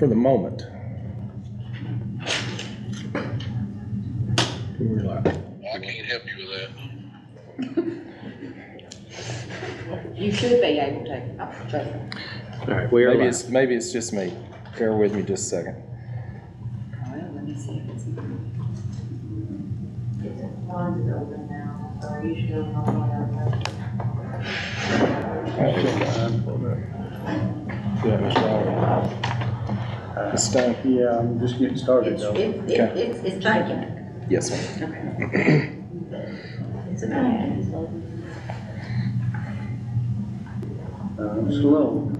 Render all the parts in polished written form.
for the moment. I can't help you with that. You should be able to. Oh, trust me. All right, we are Maybe live. maybe it's just me. Bear with me just a second. Well, let me see if it's. Mine's is open now, so you should have one Yeah, Mr. Oliver. It's done. Yeah, I'm just getting started though. It's thinking. Yes, ma'am. Okay. It's a bad. I'm slow.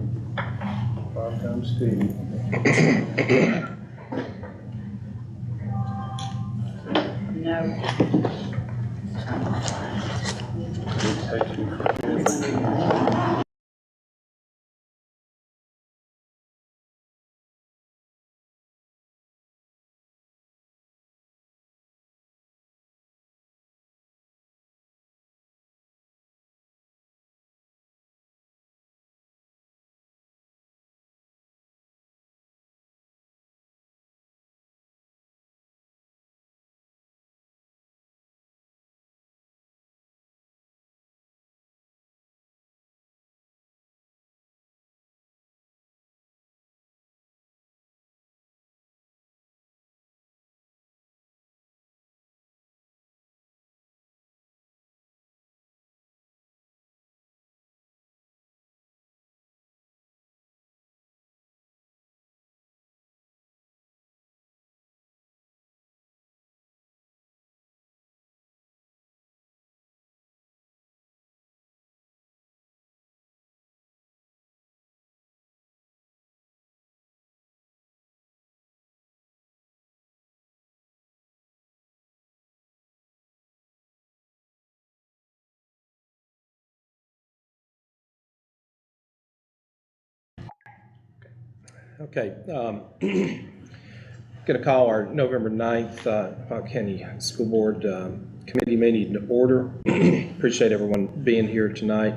5 times speed. No. It takes me forever. Okay. Going to call our November 9th Fayette County School Board Committee meeting to order. Appreciate everyone being here tonight.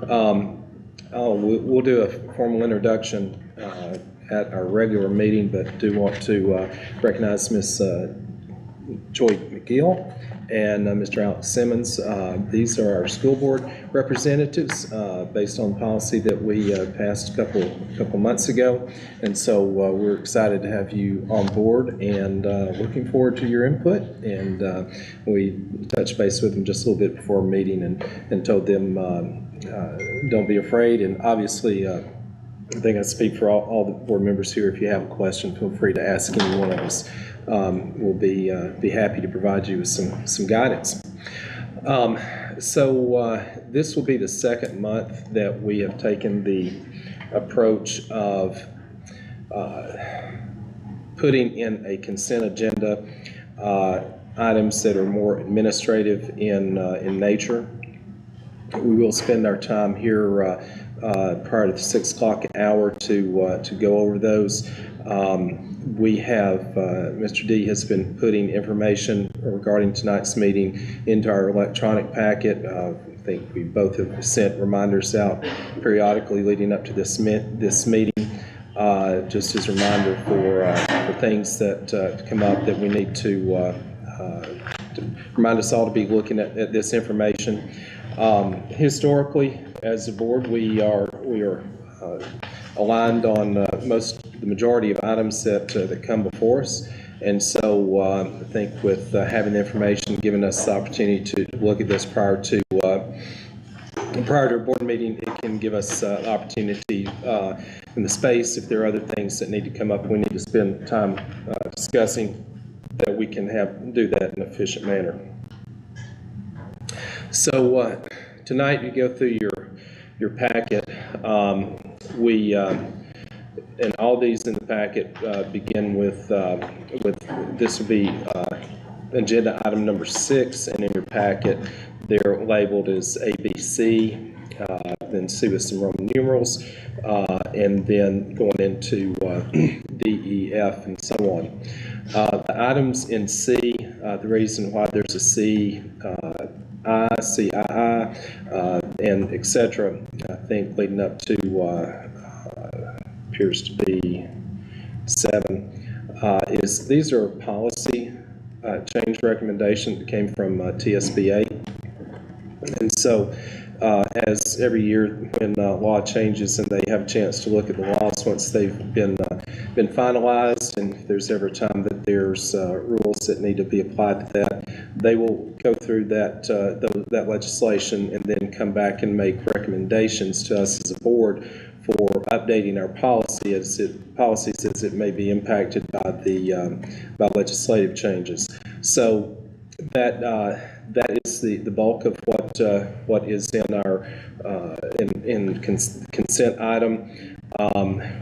We'll do a formal introduction at our regular meeting, but do want to recognize Ms. Joy McGill and Mr. Alex Simmons. These are our school board representatives based on policy that we passed a couple months ago. And so we're excited to have you on board and looking forward to your input. And we touched base with them just a little bit before our meeting and told them don't be afraid. And obviously, I think I speak for all the board members here. If you have a question, feel free to ask any one of us. We'll be happy to provide you with some guidance. So this will be the second month that we have taken the approach of putting in a consent agenda items that are more administrative in nature. We will spend our time here prior to the 6 o'clock hour to go over those. We have, Mr. D has been putting information regarding tonight's meeting into our electronic packet. I think we both have sent reminders out periodically leading up to this meeting, just as a reminder for things that come up that we need to remind us all to be looking at this information. Historically, as a board, we are aligned on the majority of items that come before us, and so I think with having the information, giving us the opportunity to look at this prior to a board meeting, it can give us the opportunity in the space. If there are other things that need to come up, we need to spend time discussing, that we can do that in an efficient manner. So tonight, you go through your packet. And all these in the packet begin with this will be agenda item number 6, and in your packet they're labeled as ABC, then C with some Roman numerals, and then going into D, E, F, and so on. The items in C, the reason why there's a C, I, CII, and etc. I think leading up to appears to be is these are policy change recommendations that came from TSBA. And so, as every year when law changes and they have a chance to look at the laws once they've been finalized, and if there's ever time that there's rules that need to be applied to that, they will go through that legislation and then come back and make recommendations to us as a board for updating our policies as it may be impacted by legislative changes. So that is the bulk of what is in our consent item.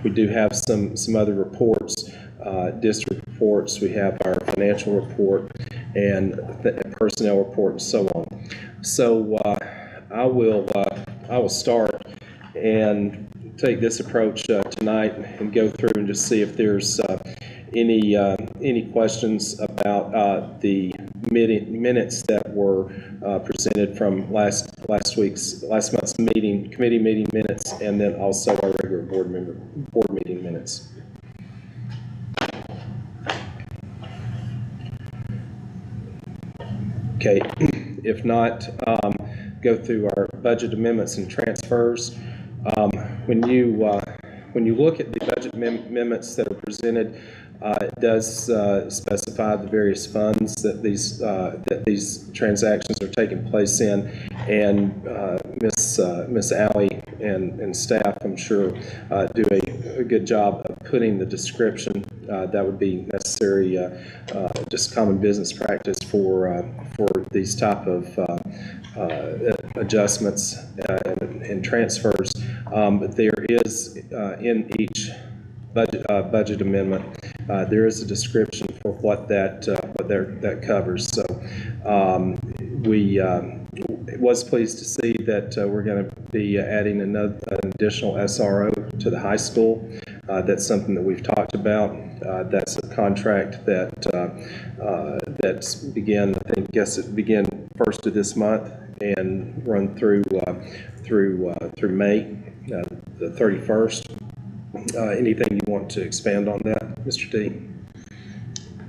We do have some other reports, district reports. We have our financial report and personnel report and so on. So I will start and take this approach tonight and go through and just see if there's any questions about the minutes that were presented from last month's committee meeting minutes, and then also our regular board meeting minutes. Okay, if not, go through our budget amendments and transfers. When you look at the budget amendments that are presented, it does specify the various funds that these transactions are taking place in, and Miss Alley and staff, I'm sure, do a good job of putting the description that would be necessary, just common business practice for these type of adjustments and transfers. But there is in each budget amendment, there is a description for what that covers. So we was pleased to see that we're going to be adding an additional SRO to the high school. That's something that we've talked about. That's a contract that's began. I guess it began first of this month and run through May the 31st. Anything you want to expand on that, Mr. D?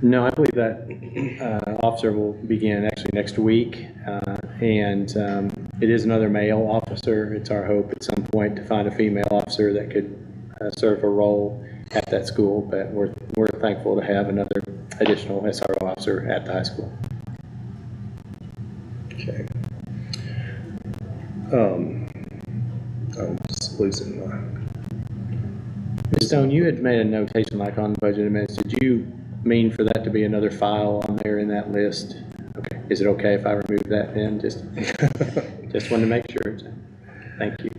No, I believe that officer will begin actually next week, and it is another male officer. It's our hope at some point to find a female officer that could serve a role at that school, but we're thankful to have another additional SRO officer at the high school. Okay. I'm just losing my... Ms. Stone, you had made a notation like on the budget amendments. Did you mean for that to be another file on there in that list? Okay. Is it okay if I remove that then? Just wanted to make sure. Thank you.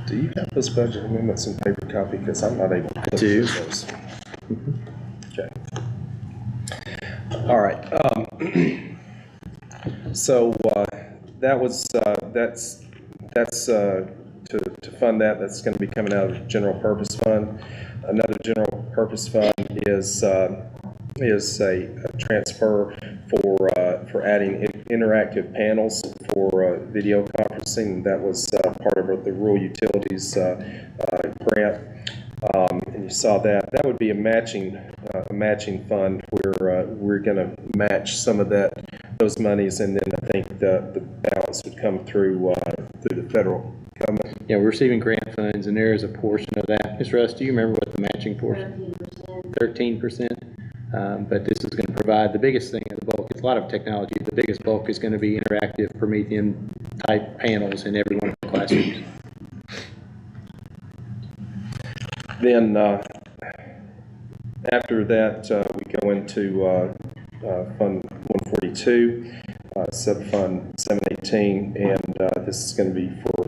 Do you have those budget amendments in paper copy? Because I'm not able to flip do. through those. Okay. All right. So that's to fund that. That's going to be coming out of the general purpose fund. Another general purpose fund is a transfer for adding interactive panels for video conferencing. That was part of the rural utilities grant, and you saw that. That would be a matching fund where we're going to match some of those monies, and then I think the balance would come through the federal government. Yeah, we're receiving grant funds, and there is a portion of that. Ms. Russ, do you remember what the matching portion? 13%. But this is going to provide the biggest thing, the bulk. It's a lot of technology. The biggest bulk is going to be interactive Promethean type panels in every one of the classrooms. Then after that, we go into Fund 142, Subfund 718, and this is going to be for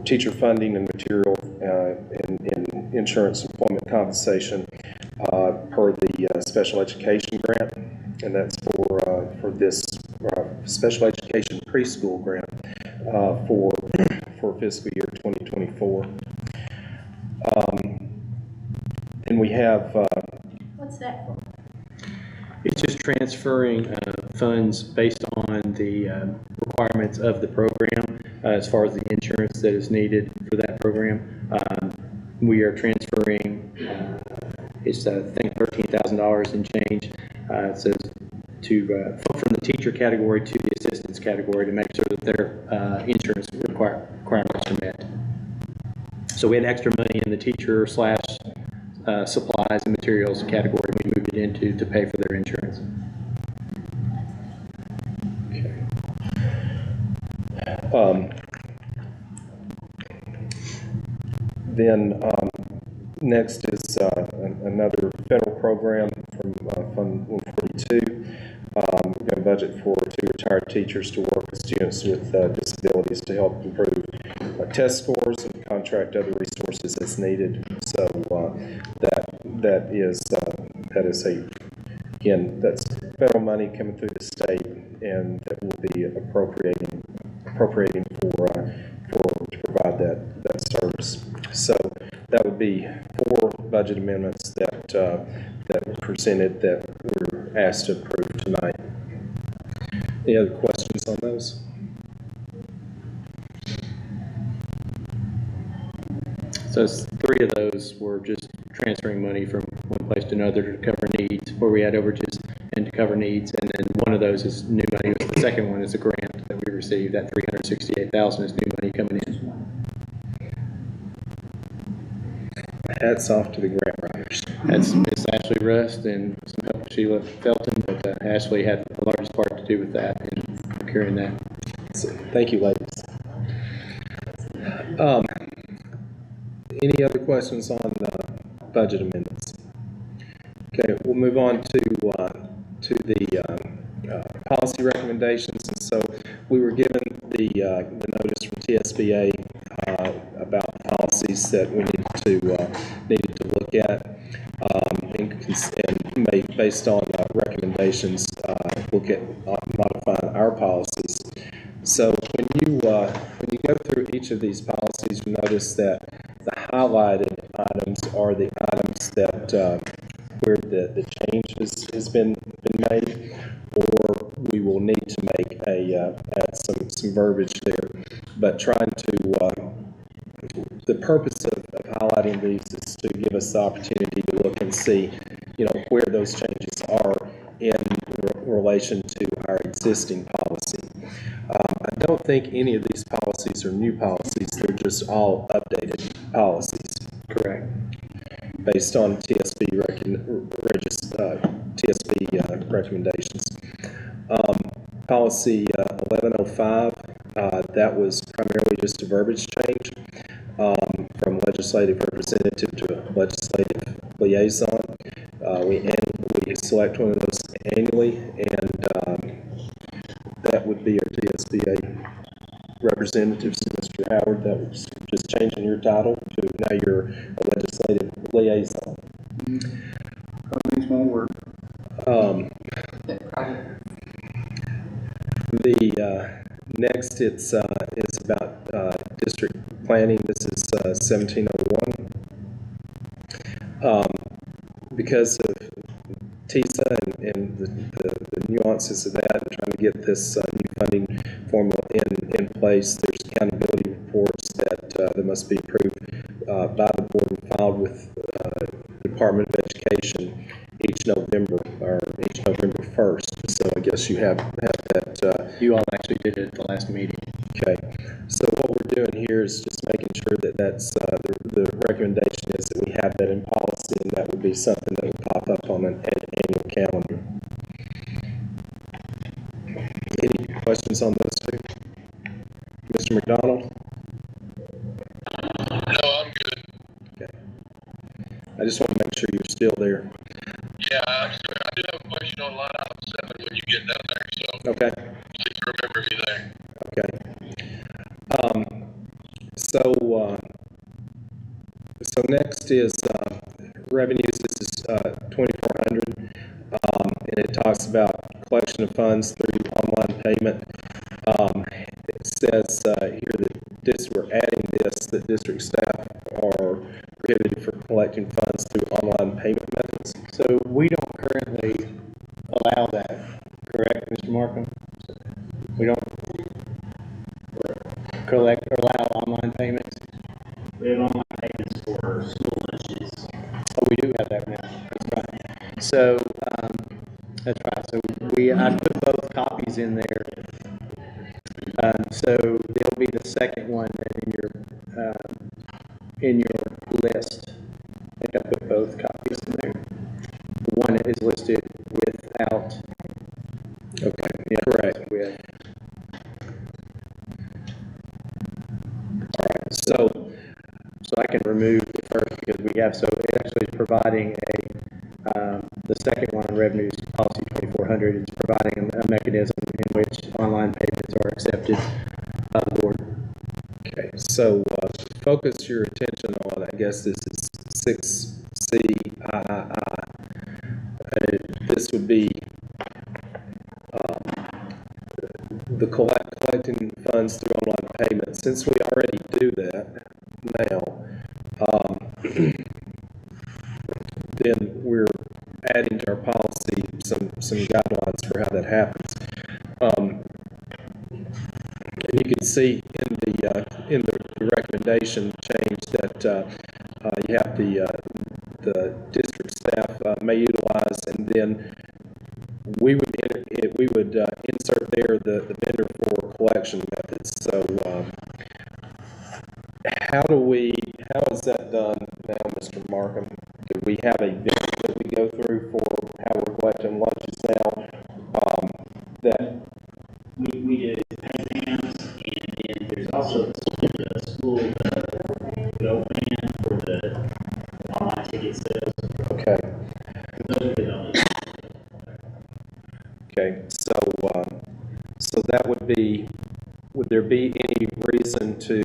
teacher funding and material and insurance employment compensation per the special education grant, and that's for this special education preschool grant for fiscal year 2024. And we have What's that for? It's just transferring funds based on the requirements of the program as far as the insurance that is needed for that program. We are transferring It's, I think, $13,000 and change. It says from the teacher category to the assistants category to make sure that their insurance requirements are met. So we had extra money in the teacher / supplies and materials category. We moved it into to pay for their insurance. Then next is another federal program from Fund 142. We're going to budget for 2 retired teachers to work with students with disabilities to help improve test scores and contract other resources as needed. So that is again, that's federal money coming through the state, and that will be appropriating to provide that service. So that would be 4 budget amendments that were presented that we're asked to approve tonight. Any other questions on those? So 3 of those were just transferring money from one place to another to cover needs, where we had overages and to cover needs. And then one of those is new money. The second one is a grant that we received. That $368,000 is new money coming in. Hats off to the grant writers. That's Miss Ashley Rust and some help with Sheila Felton, but Ashley had the largest part to do with that and procuring that. So, thank you, ladies. Any other questions on budget amendments? Okay, we'll move on to the policy recommendations. And so we were given the notice from TSBA about policies that we needed to look at and make, based on recommendations, look at modifying our policies. So when you go through each of these policies, you notice that the highlighted items are the items that where the change has been made, or we will need to make add some verbiage there. But trying to the purpose of highlighting these is to give us the opportunity to look and see, where those changes are in relation to our existing policy. I don't think any of these policies are new policies. They're just all updated policies. Correct. Based on TSB recommendations. Policy 1105, that was primarily just a verbiage change from legislative representative to legislative liaison. We select one of those annually, and that would be our TSBA representatives. Mr. Howard, that was just changing your title to now you're a legislative liaison. Probably small word. The next is about district planning. This is 1701. Because of TISA and the nuances of that, and trying to get this new funding formula in place, there's accountability reports that must be approved by the board and filed with the Department of Education each November 1st. So I guess you have that. You all actually did it at the last meeting. Okay. So what we're doing here is just making sure that that's the recommendation is that we have that in policy, and that would be something that would pop up on an annual calendar. Any questions on those two? Mr. McDonald? No, I'm good. Okay. I just want to make sure you're still there. Yeah, I do have a question on line item 7 when you get down there, so Okay. please remember me there. Okay. So next is revenues. This is 2,400, and it talks about collection of funds through online payment. It says here that we're adding this, that district staff are prohibited from collecting funds through online payment methods. So we don't currently allow that, correct, Mr. Markham? We don't collect or allow online payments? We have online payments for school lunches. Oh, we do have that now. So, that's right, so I put both copies in there. So there'll be the second one in your list. I think I put both copies in there. One is listed without. Okay, Yeah, correct. with. So I can remove the first because we have, so it actually is providing the second one on revenues policy 2400 is providing a mechanism in which online payments are accepted by the board. Okay, so focus your attention on, I guess this is 6C III. This would be the collecting funds through online payments. Since we already do that now, then we're adding to our policy some guidelines for how that happens. And you can see in the recommendation change that you have the district staff may utilize, and then we would insert there the vendor for collection methods. So how is that done now, Mr. Markham? Do we have a vendor that we go through for how we're collecting lunches now? That We do pay bands, and then there's also the school go plan for the online ticket sales. okay. Those are the only. Okay, so that would there be any reason to,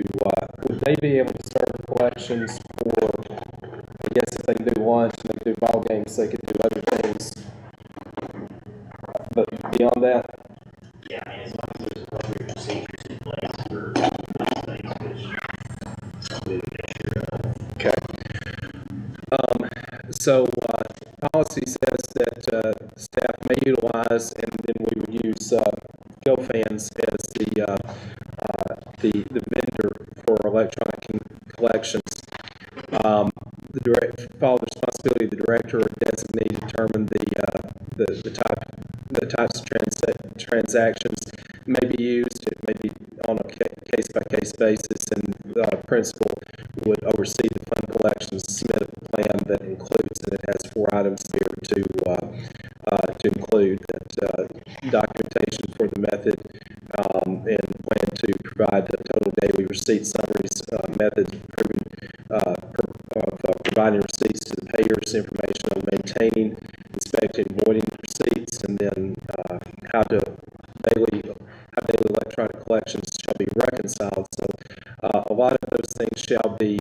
would they be able to serve collections for, I guess if they can do lunch, and they can do ball games, they could do other things, but beyond that? Yeah, I mean, as long as there's appropriate procedures in place for those things, which we would make sure of. Okay. So, policy says that staff may utilize, and then we would use GoFans as the vendor for electronic collections. Follow the responsibility of the director or designee to determine the types of transactions may be used. It may be on a case-by-case basis, and the principal would oversee the fund collections, submit a plan that includes, and it has 4 items there to include that documentation for the method, and plan to provide the total daily receipt summaries, methods of providing receipts to the payers, information on maintaining, inspecting, voiding receipts, and then how daily electronic collections shall be reconciled. So a lot of those things shall be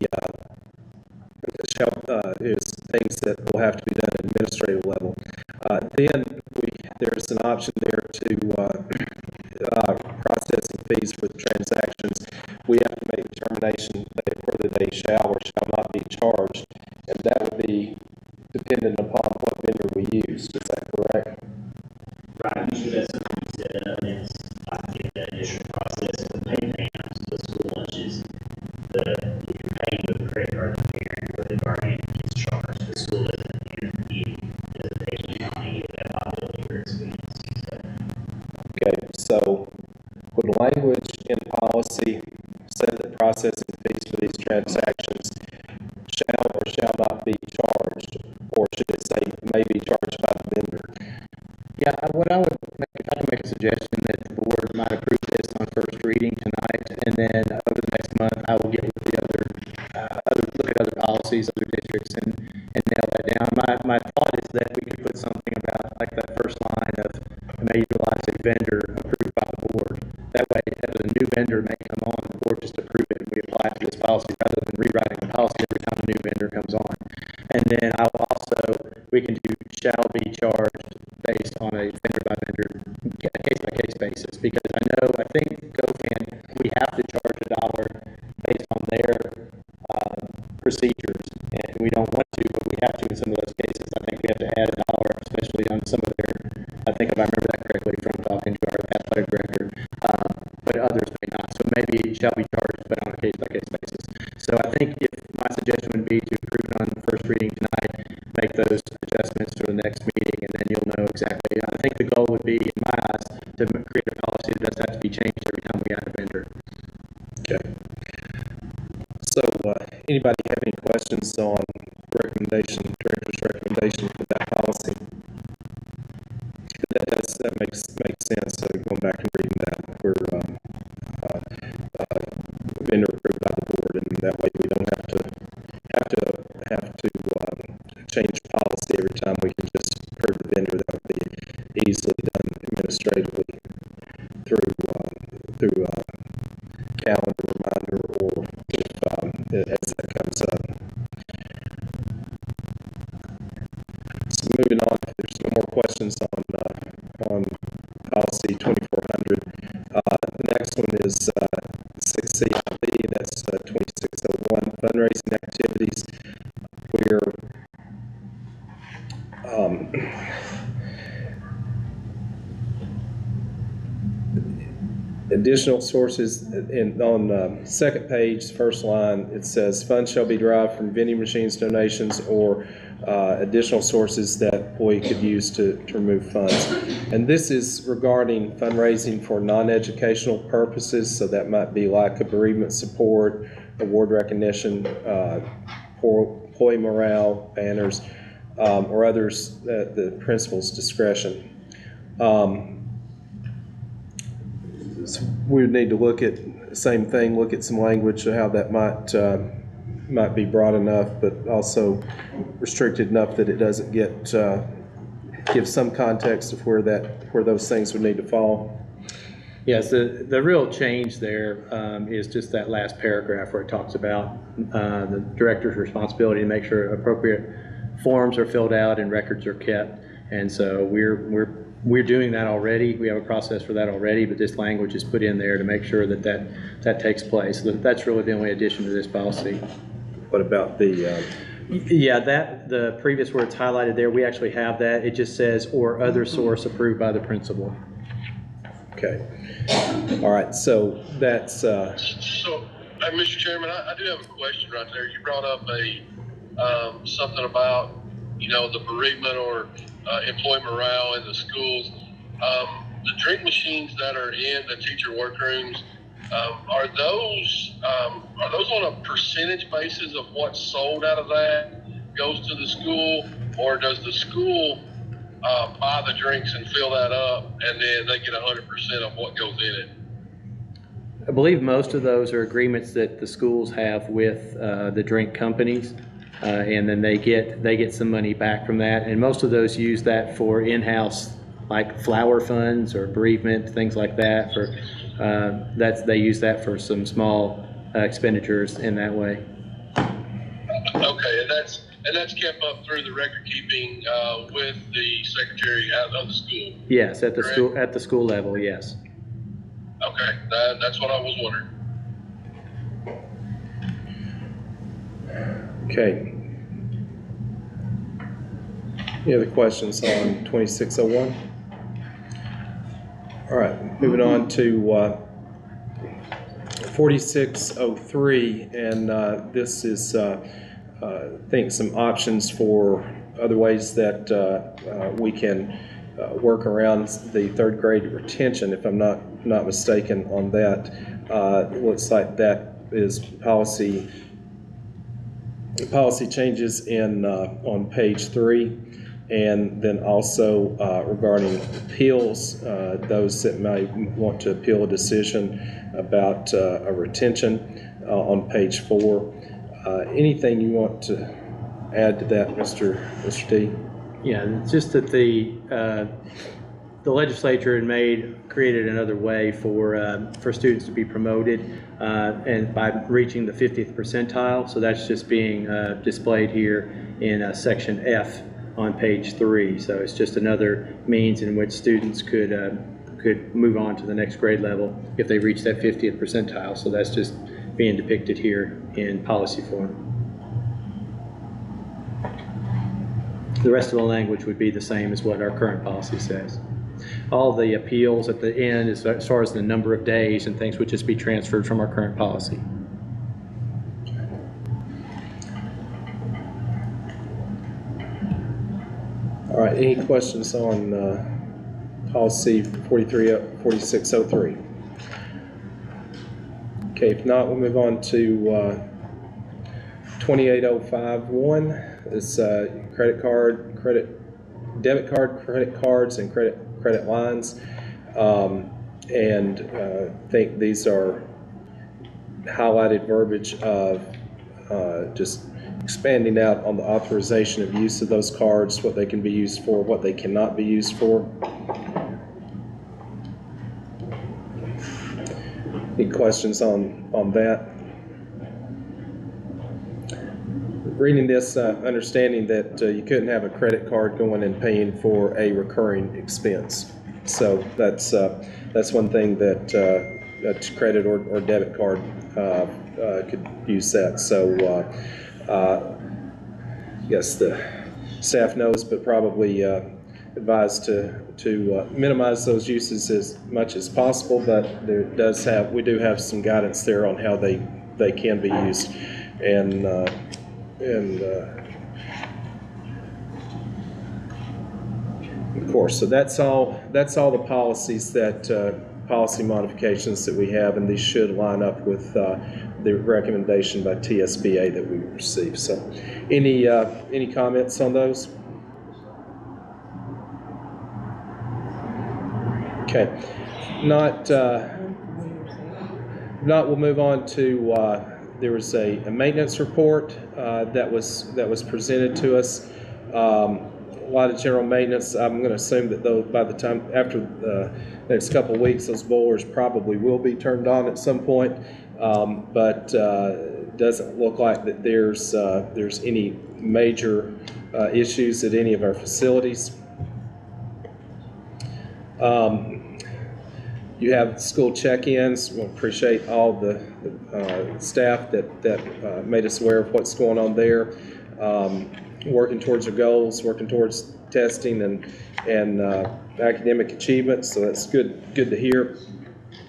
is things that will have to be done at administrative level. Then there's an option there to processing fees for the transactions. We have to make a determination whether they shall or shall not be charged, and that would be dependent upon what vendor we use. Is that correct? Right, usually that's something we set up, and it's like the additional process of pay bands, the school lunches, if you're paying with a credit card, the parent or the guardian gets charged, the school doesn't guarantee, doesn't pay any money of that liability or expense. Okay, so would language in policy say that processing fees for these transactions shall or shall not be charged, or should it say may be charged by the vendor? Yeah, what I would make a suggestion that the board might approve this on first reading tonight, and then over the next month, I will get with the look at other policies, other districts, and nail that down. My thought is that we could put something about, like that first line of, may utilize a vendor approved by the board. That way, as a new vendor may come on, the board just approve it, and we apply it to this policy, rather than rewriting the policy every time a new vendor comes on. And then we can do shall be charged based on a vendor-by-vendor, case-by-case basis, because I think GoFan, we have to charge $1 based on their procedures, and we don't want to, but we have to in some of those cases. I think we have to add $1, especially on some of their, I think if I remember that correctly from talking to our athletic director, but others may not. So maybe it shall be charged, but on a case-by-case basis. So I think if my suggestion would be to approve it on first reading tonight, make those adjustments for the next meeting, and then you'll know exactly. I think the goal would be, in my eyes, to create a policy that doesn't have to be changed every time we add a vendor. Okay. So, anybody have any questions on director's recommendation for that policy? That makes sense, so going back and reading that, we're, vendor approved by the board, and that way we don't have to change policy every time. We can just approve the vendor. That would be easily done administratively through calendar reminder, or if as that comes up. So moving on, if there's no more questions on policy 2400, the next one is 6CIB, that's 2601, fundraising activities. We're additional sources on second page, first line, it says funds shall be derived from vending machines donations or additional sources that employee could use to remove funds. And this is regarding fundraising for non-educational purposes, so that might be like a bereavement support, award recognition, employee morale, banners, or others at the principal's discretion. So we would need to look at the same thing, look at some language of how that might be broad enough, but also restricted enough that it doesn't give some context of where those things would need to fall. Yes, the real change there is just that last paragraph where it talks about the director's responsibility to make sure appropriate forms are filled out and records are kept. And so we're doing that already. We have a process for that already, but this language is put in there to make sure that takes place. So that's really the only addition to this policy. What about the? Yeah, the previous where it's highlighted there, we actually have that. It just says or other source approved by the principal. Okay. All right. So that's. Mr. Chairman, I do have a question right there. You brought up something about the bereavement or employee morale in the schools. The drink machines that are in the teacher workrooms, are those on a percentage basis of what's sold out of that goes to the school, or does the school buy the drinks and fill that up and then they get 100% of what goes in it? I believe most of those are agreements that the schools have with the drink companies. And then they get some money back from that, and most of those use that for in-house, like flower funds or bereavement, things like that. They use that for some small expenditures in that way. Okay, and that's kept up through the record keeping with the secretary of the school. Yes, at the school level, yes. Okay, that's what I was wondering. Okay. Any other questions on 2601? All right, moving on to 4603, and this is, I think, some options for other ways that we can work around the third grade retention, if I'm not mistaken on that. It looks like that is policy changes on page 3, and then also regarding appeals, those that may want to appeal a decision about a retention on page 4. Anything you want to add to that, Mr. D? Yeah, it's just that the legislature had created another way for students to be promoted, and by reaching the 50th percentile. So that's just being displayed here in section F on page 3. So it's just another means in which students could move on to the next grade level if they reach that 50th percentile. So that's just being depicted here in policy form. The rest of the language would be the same as what our current policy says. All the appeals at the end, as far as the number of days and things, would just be transferred from our current policy. All right, any questions on policy 4603? Okay, if not, we'll move on to 28051. It's debit card, credit cards, and credit lines. And I think these are highlighted verbiage of just expanding out on the authorization of use of those cards, what they can be used for, what they cannot be used for. Any questions on that? Reading this, understanding that you couldn't have a credit card going and paying for a recurring expense. So that's one thing that credit or debit card could use that. So yes, the staff knows, but probably advised to minimize those uses as much as possible. But we do have some guidance there on how they can be used, and of course, so that's all the policies policy modifications that we have, and these should line up with the recommendation by TSBA that we received. So any comments on those? Okay, not we'll move on to there was a maintenance report that was presented to us. A lot of general maintenance. I'm going to assume that though by the time after the next couple of weeks, those boilers probably will be turned on at some point. But it doesn't look like that there's any major issues at any of our facilities. You have school check-ins. We appreciate all the staff that made us aware of what's going on there. Working towards our goals, working towards testing and academic achievements. So that's good to hear.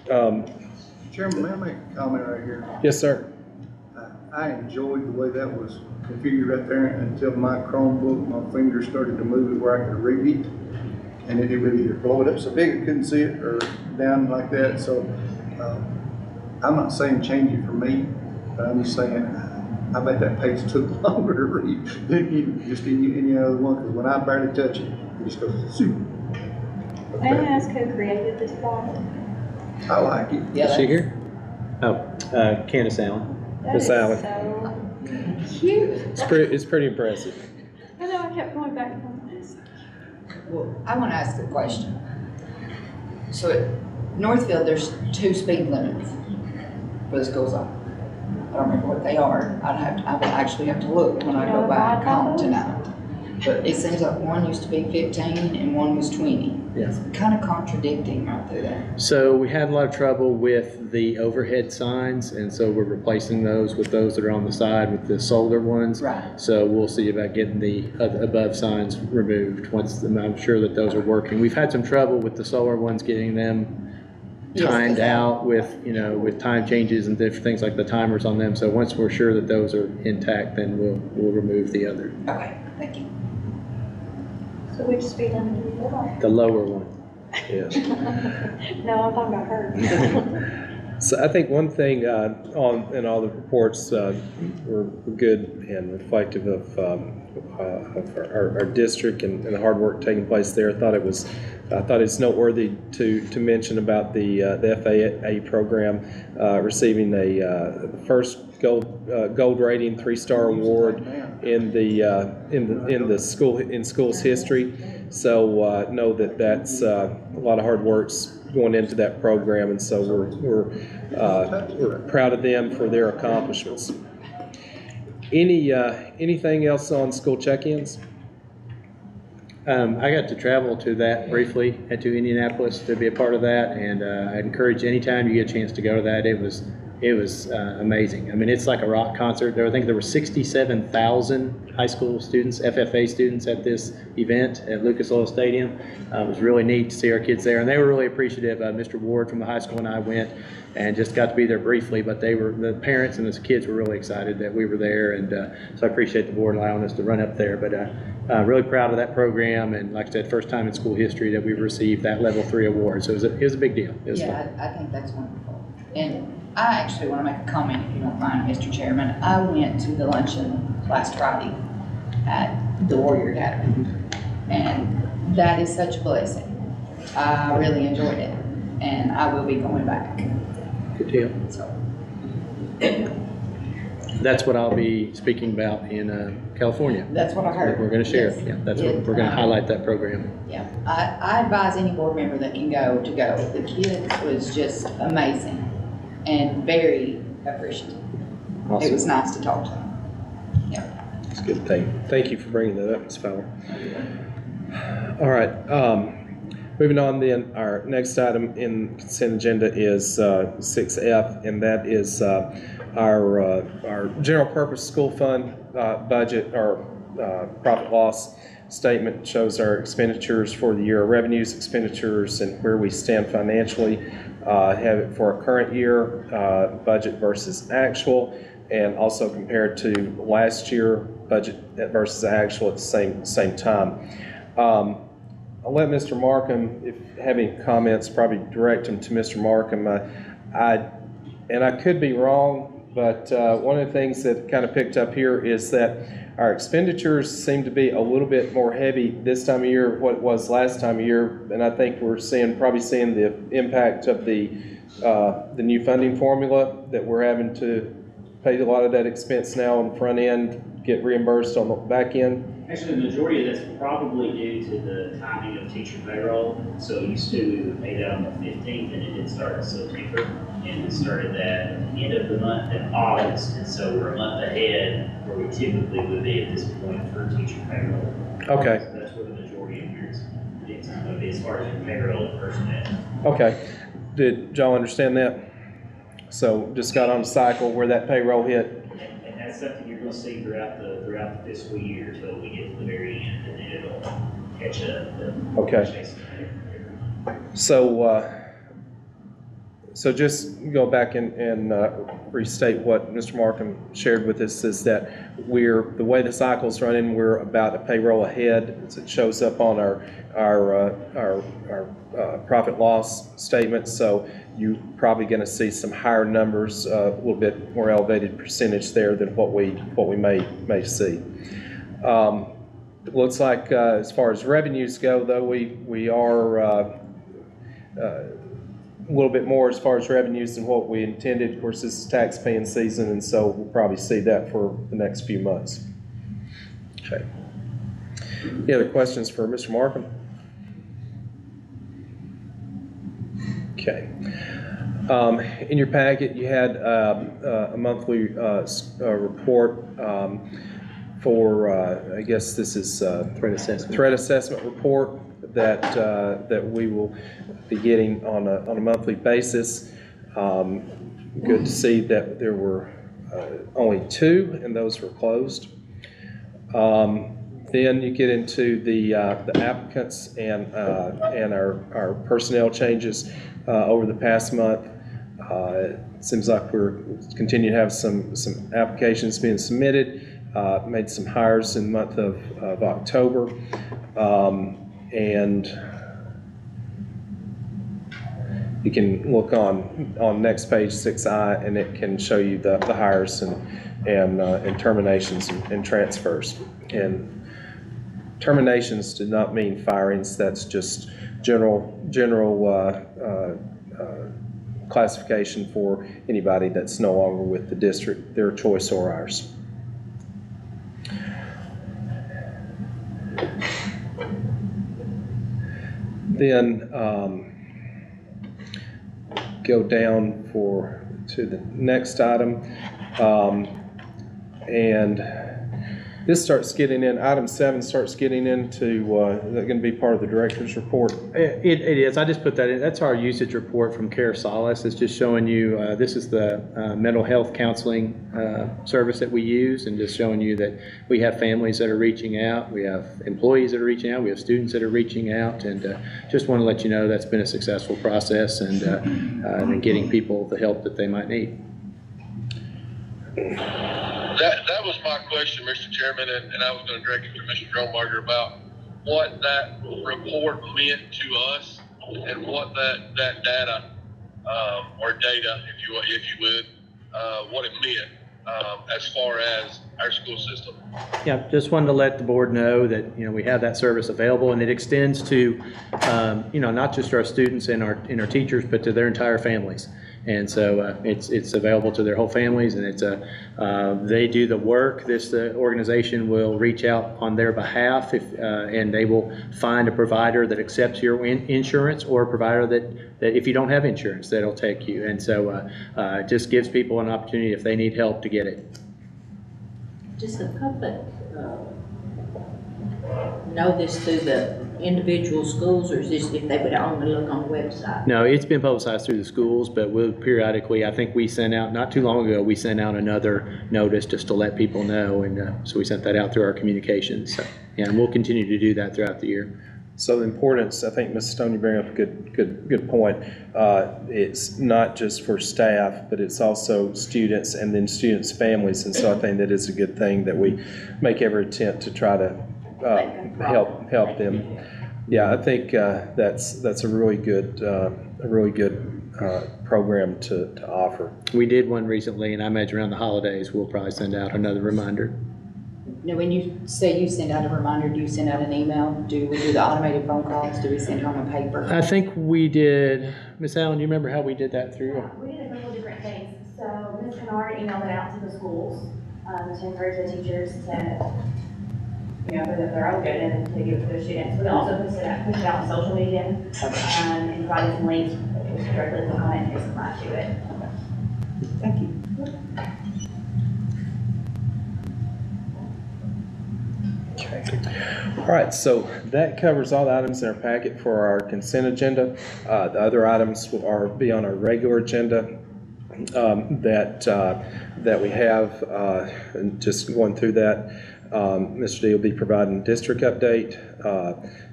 Chairman, may I make a comment right here? Yes, sir. I enjoyed the way that was configured right there until my Chromebook, my fingers started to move it where I could read it. And it would either blow it up so big I couldn't see it or down like that. So I'm not saying change it for me, but I'm just saying I bet that page took longer to read than any other one, because when I barely touch it, it just goes zoom. May I ask who created this file? I like it. Is she here? Oh, Candace Allen. Miss Allen. So cute. It's pretty impressive. I know I kept going back from this. Well, I want to ask a question. So at Northfield, there's 2 speed limits for the school zone. I don't remember what they are. I would actually have to look when I go back home tonight. But it seems like one used to be 15 and one was 20. Yes. It's kind of contradicting right through there. So we had a lot of trouble with the overhead signs, and so we're replacing those with those that are on the side with the solar ones. Right. So we'll see about getting the above signs removed once I'm sure that those are working. We've had some trouble with the solar ones, getting them timed out with, with time changes and different things like the timers on them. So once we're sure that those are intact, then we'll remove the other. Okay, thank you. So which speed limit do you live on? The lower one. Yeah. No, I'm talking about her. So I think one thing in all the reports were good and reflective of our district and the hard work taking place there. I thought it's noteworthy to mention about the FAA program receiving the first gold rating 3-star award in the schools history. So know that that's a lot of hard work's going into that program, and so we're proud of them for their accomplishments. Anything else on school check-ins? I got to travel to that briefly to Indianapolis to be a part of that, and I encourage anytime you get a chance to go to that. It was It was amazing. I mean, it's like a rock concert. I think there were 67,000 high school students, FFA students at this event at Lucas Oil Stadium. It was really neat to see our kids there, and they were really appreciative. Mr. Ward from the high school and I went and just got to be there briefly, but the parents and the kids were really excited that we were there, and so I appreciate the board allowing us to run up there. But really proud of that program, and like I said, first time in school history that we've received that Level 3 award, so it was a big deal. It was fun. I think that's wonderful. And I actually want to make a comment, if you don't mind, Mr. Chairman. I went to the luncheon last Friday at the Warrior Academy, and that is such a blessing. I really enjoyed it, and I will be going back. Good deal. So, That's what I'll be speaking about in California. that's what I heard. We're going to share. Yes. Yeah, that's what we're going to highlight that program. Yeah, I advise any board member that can go to go. The kid was just amazing and very appreciative. Awesome. It was nice to talk to him. It's a good thing. Thank you for bringing that up, Ms. Fowler. All right. Moving on then, our next item in consent agenda is 6F, and that is our general purpose school fund budget, our profit loss statement shows our expenditures for the year, revenues, expenditures, and where we stand financially. Have it for our current year budget versus actual, and also compared to last year budget versus actual at the same time. I'll let Mr. Markham, if having comments, probably direct them to Mr. Markham. I could be wrong, but one of the things that kind of picked up here is that our expenditures seem to be a little bit more heavy this time of year what it was last time of year, and I think we're probably seeing the impact of the new funding formula, that we're having to pay a lot of that expense now on the front end, get reimbursed on the back end. Actually, the majority of that's probably due to the timing of teacher payroll. So used to, we would pay that on the 15th, and it did start in September. And we started that at the end of the month in August. And so we're a month ahead where we typically would be at this point for teacher payroll. Okay. So that's where the majority of your expense would be as far as your payroll and personnel. Okay. Did y'all understand that? So just got on a cycle where that payroll hit. And that's something you're going to see throughout the fiscal year until we get to the very end, and then it'll catch up. Okay. So just go back and restate what Mr. Markham shared with us, is that the way the cycle's running, we're about a payroll ahead. It shows up on our profit loss statement. So you're probably going to see some higher numbers, a little bit more elevated percentage there than what we may see. It looks like as far as revenues go, though, we are a little bit more as far as revenues than what we intended. Of course, this is tax paying season, and so we'll probably see that for the next few months. Okay. Any other questions for Mr. Markham? Okay. In your packet, you had a monthly report for, I guess this is threat assessment report that we will be getting on a monthly basis. Good to see that there were only 2, and those were closed. Then you get into the applicants and our personnel changes over the past month. It seems like we're continuing to have some applications being submitted. Made some hires in the month of October, and you can look on next page 6I, and it can show you the hires and terminations and transfers. And terminations do not mean firings. That's just general classification for anybody that's no longer with the district, their choice or ours. Then go down to the next item, and This starts getting in, item 7 starts getting into, is that going to be part of the director's report? It is. I just put that in. That's our usage report from Care Solace. It's just showing you, this is the mental health counseling service that we use, and just showing you that we have families that are reaching out, we have employees that are reaching out, we have students that are reaching out, and just want to let you know that's been a successful process, and getting people the help that they might need. That was my question, Mr. Chairman, and I was going to direct it to Mr. Drumbarger about what that report meant to us and what that data or data, if you would, what it meant as far as our school system. Yeah, just wanted to let the board know that, we have that service available, and it extends to, not just our students and our teachers, but to their entire families. And so it's available to their whole families, and they do the work. This organization will reach out on their behalf, and they will find a provider that accepts your insurance, or a provider that if you don't have insurance, that'll take you. And so it just gives people an opportunity, if they need help, to get it. Does the public know this through the individual schools, or is this if they would only look on the website? No, it's been publicized through the schools, but we'll periodically, I think we sent out, not too long ago, we sent out another notice just to let people know, and so we sent that out through our communications. So, yeah, and we'll continue to do that throughout the year. So the importance, I think Ms. Stone, you bring up a good point. It's not just for staff, but it's also students, and then students' families, and so I think that is a good thing that we make every attempt to try to help them. Yeah, I think that's a really good program to offer. We did one recently, and I imagine around the holidays we'll probably send out another reminder. Now, when you say you send out a reminder, do you send out an email? Do we do the automated phone calls? Do we send home a paper? I think we did. Miss Allen, do you remember how we did that through? We did a couple different things. So Ms. Kennard emailed it out to the schools to encourage the teachers to, for their own good and to give it to their students. We also pushed it out on social media and provided some links directly to the comment and paste line to it. Thank you. All right, so that covers all the items in our packet for our consent agenda. The other items will be on our regular agenda that we have, and just going through that. Mr. D will be providing district update.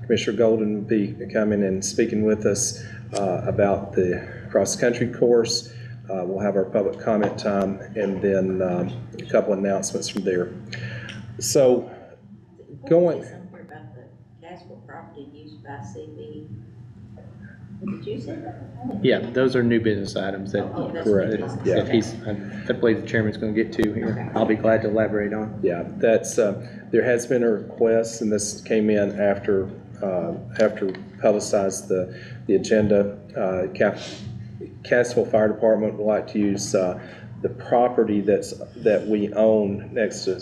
Commissioner Golden will be coming and speaking with us about the cross-country course. We'll have our public comment time, and then a couple announcements from there. So, going. Somewhere about the Caswell property used by CB. Did you say that? Yeah, those are new business items that, that's correct. that I believe the chairman's going to get to here. I'll be glad to elaborate on. Yeah, that's there has been a request, and this came in after publicized the agenda. Cassville Fire Department would like to use the property that we own next to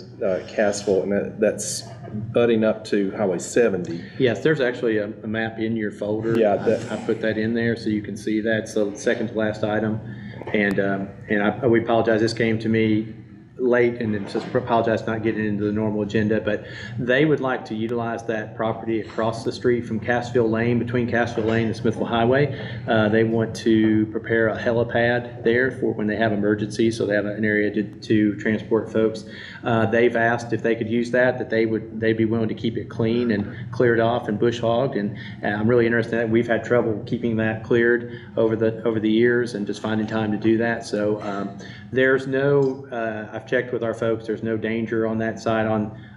Cassville, and that's butting up to Highway 70. Yes, there's actually a map in your folder. Yeah, I put that in there so you can see that. So second to last item, and we apologize. This came to me late, and just apologize not getting into the normal agenda, but they would like to utilize that property across the street from Cassville Lane, between Cassville Lane and Smithville Highway. They want to prepare a helipad there for when they have emergencies, so they have an area to transport folks. They've asked if they could use that they'd be willing to keep it clean and cleared off and bush hogged, and I'm really interested in that. We've had trouble keeping that cleared over the years, and just finding time to do that. So there's no, I've checked with our folks, there's no danger on that side.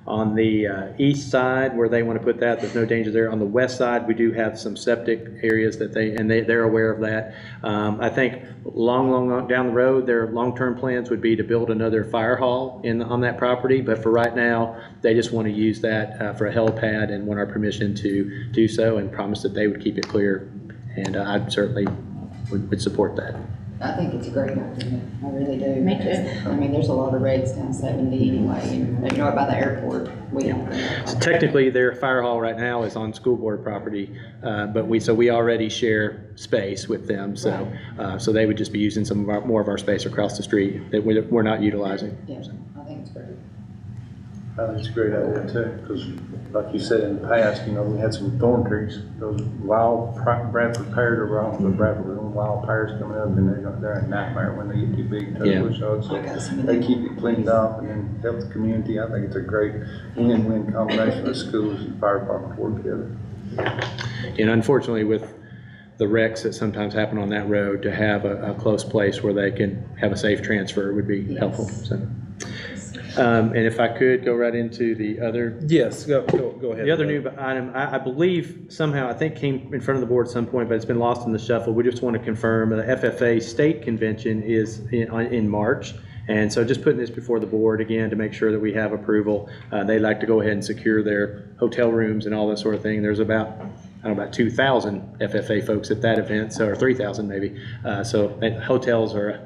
On the east side where they want to put that, there's no danger there. On the west side, we do have some septic areas that they're aware of that. I think long down the road, their long-term plans would be to build another fire hall on that property, but for right now, they just want to use that for a helipad and want our permission to do so, and promise that they would keep it clear, and I certainly would support that. I think it's a great idea. I really do. Me too. I mean, there's a lot of wrecks down 70 anyway, and by the airport, we don't. So technically, their fire hall right now is on school board property, but we already share space with them, so so they would just be using more of our space across the street that we're not utilizing. Yeah, I think it's great. I think it's a great idea too, because like you said in the past, we had some thorn trees, those wild Bradford pears are wrong, but Bradford was wild pears coming up, and they're a nightmare when they get too big to Yeah. push out. So they keep it cleaned up and then help the community. I think it's a great win-win combination of schools and fire department work together. And unfortunately, with the wrecks that sometimes happen on that road, to have a close place where they can have a safe transfer would be helpful. So, and if I could go right into the other. Yes, go ahead. The other new item, I believe somehow, I think came in front of the board at some point, but it's been lost in the shuffle. We just want to confirm the FFA state convention is in March. And so just putting this before the board again to make sure that we have approval. They'd like to go ahead and secure their hotel rooms and all that sort of thing. There's about 2,000 FFA folks at that event, so, or 3,000 maybe. So hotels are a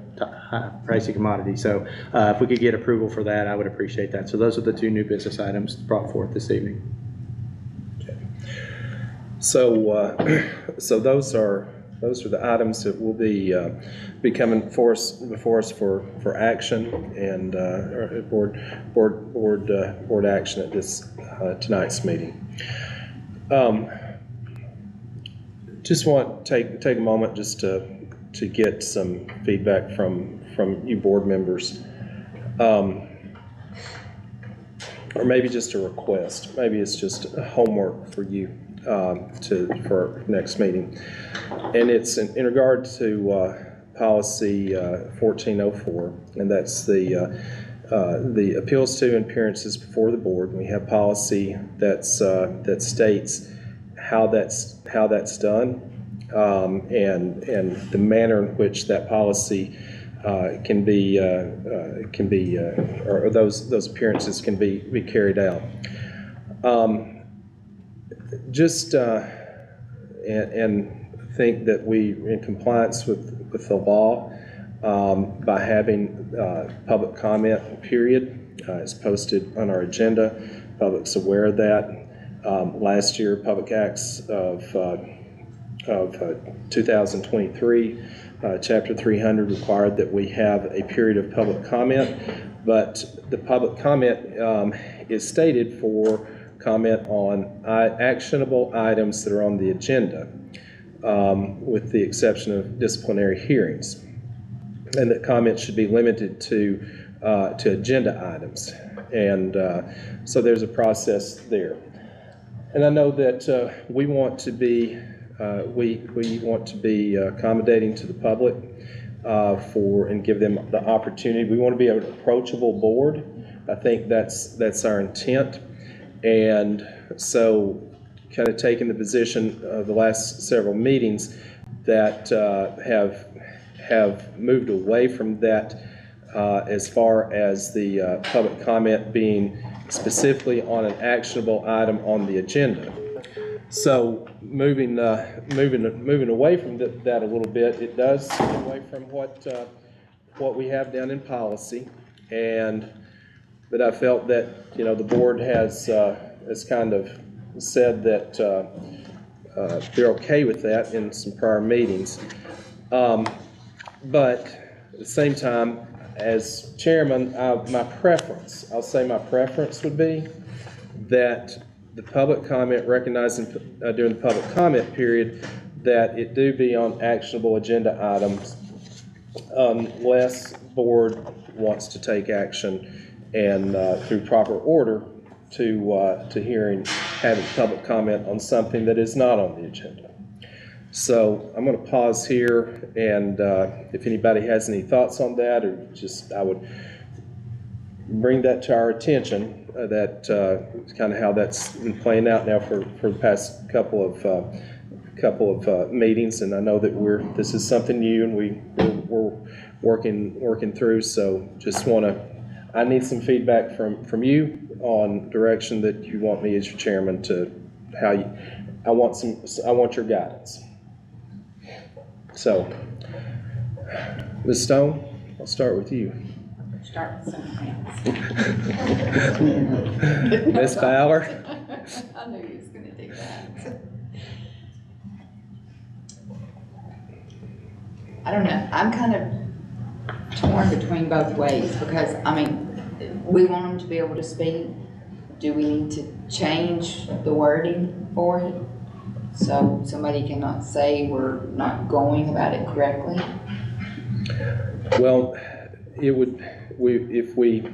pricey commodity. So if we could get approval for that, I would appreciate that. So those are the two new business items brought forth this evening. Okay. So, so those are the items that will be coming before us for action and board action at this tonight's meeting. Just want to take a moment just to get some feedback from you board members, or maybe just a request. Maybe it's just homework for you for next meeting, and it's in regard to policy 1404, and that's the appeals to and appearances before the board. We have policy that states how that's done, and the manner in which that policy can be or those appearances can be carried out. And think that we in compliance with the law by having public comment period. It's posted on our agenda. Public's aware of that. Last year, Public Acts of 2023, Chapter 300 required that we have a period of public comment, but the public comment is stated for comment on actionable items that are on the agenda, with the exception of disciplinary hearings, and that comments should be limited to agenda items. And so there's a process there. And I know that we want to be accommodating to the public and give them the opportunity. We want to be an approachable board. I think that's our intent. And so, kind of taking the position of the last several meetings that have moved away from that as far as the public comment being specifically on an actionable item on the agenda. So moving away from that a little bit, it does get away from what we have down in policy, but I felt that the board has kind of said that they're okay with that in some prior meetings, but at the same time, as chairman, my preference would be that the public comment, recognizing during the public comment period, that it do be on actionable agenda items unless board wants to take action and through proper order to having public comment on something that is not on the agenda. So I'm going to pause here, and if anybody has any thoughts on that, or just I would bring that to our attention, that kind of how that's been playing out now for the past couple of meetings, and I know that this is something new, and we're working through. So just I need some feedback from you on direction that you want me as your chairman to I want your guidance. So, Ms. Stone, I'll start with you. Start with something else. Ms. Fowler? I knew he was gonna do that. I don't know, I'm kind of torn between both ways, because, we want them to be able to speak, do we need to change the wording for it? So somebody cannot say we're not going about it correctly? Well, it would, if we,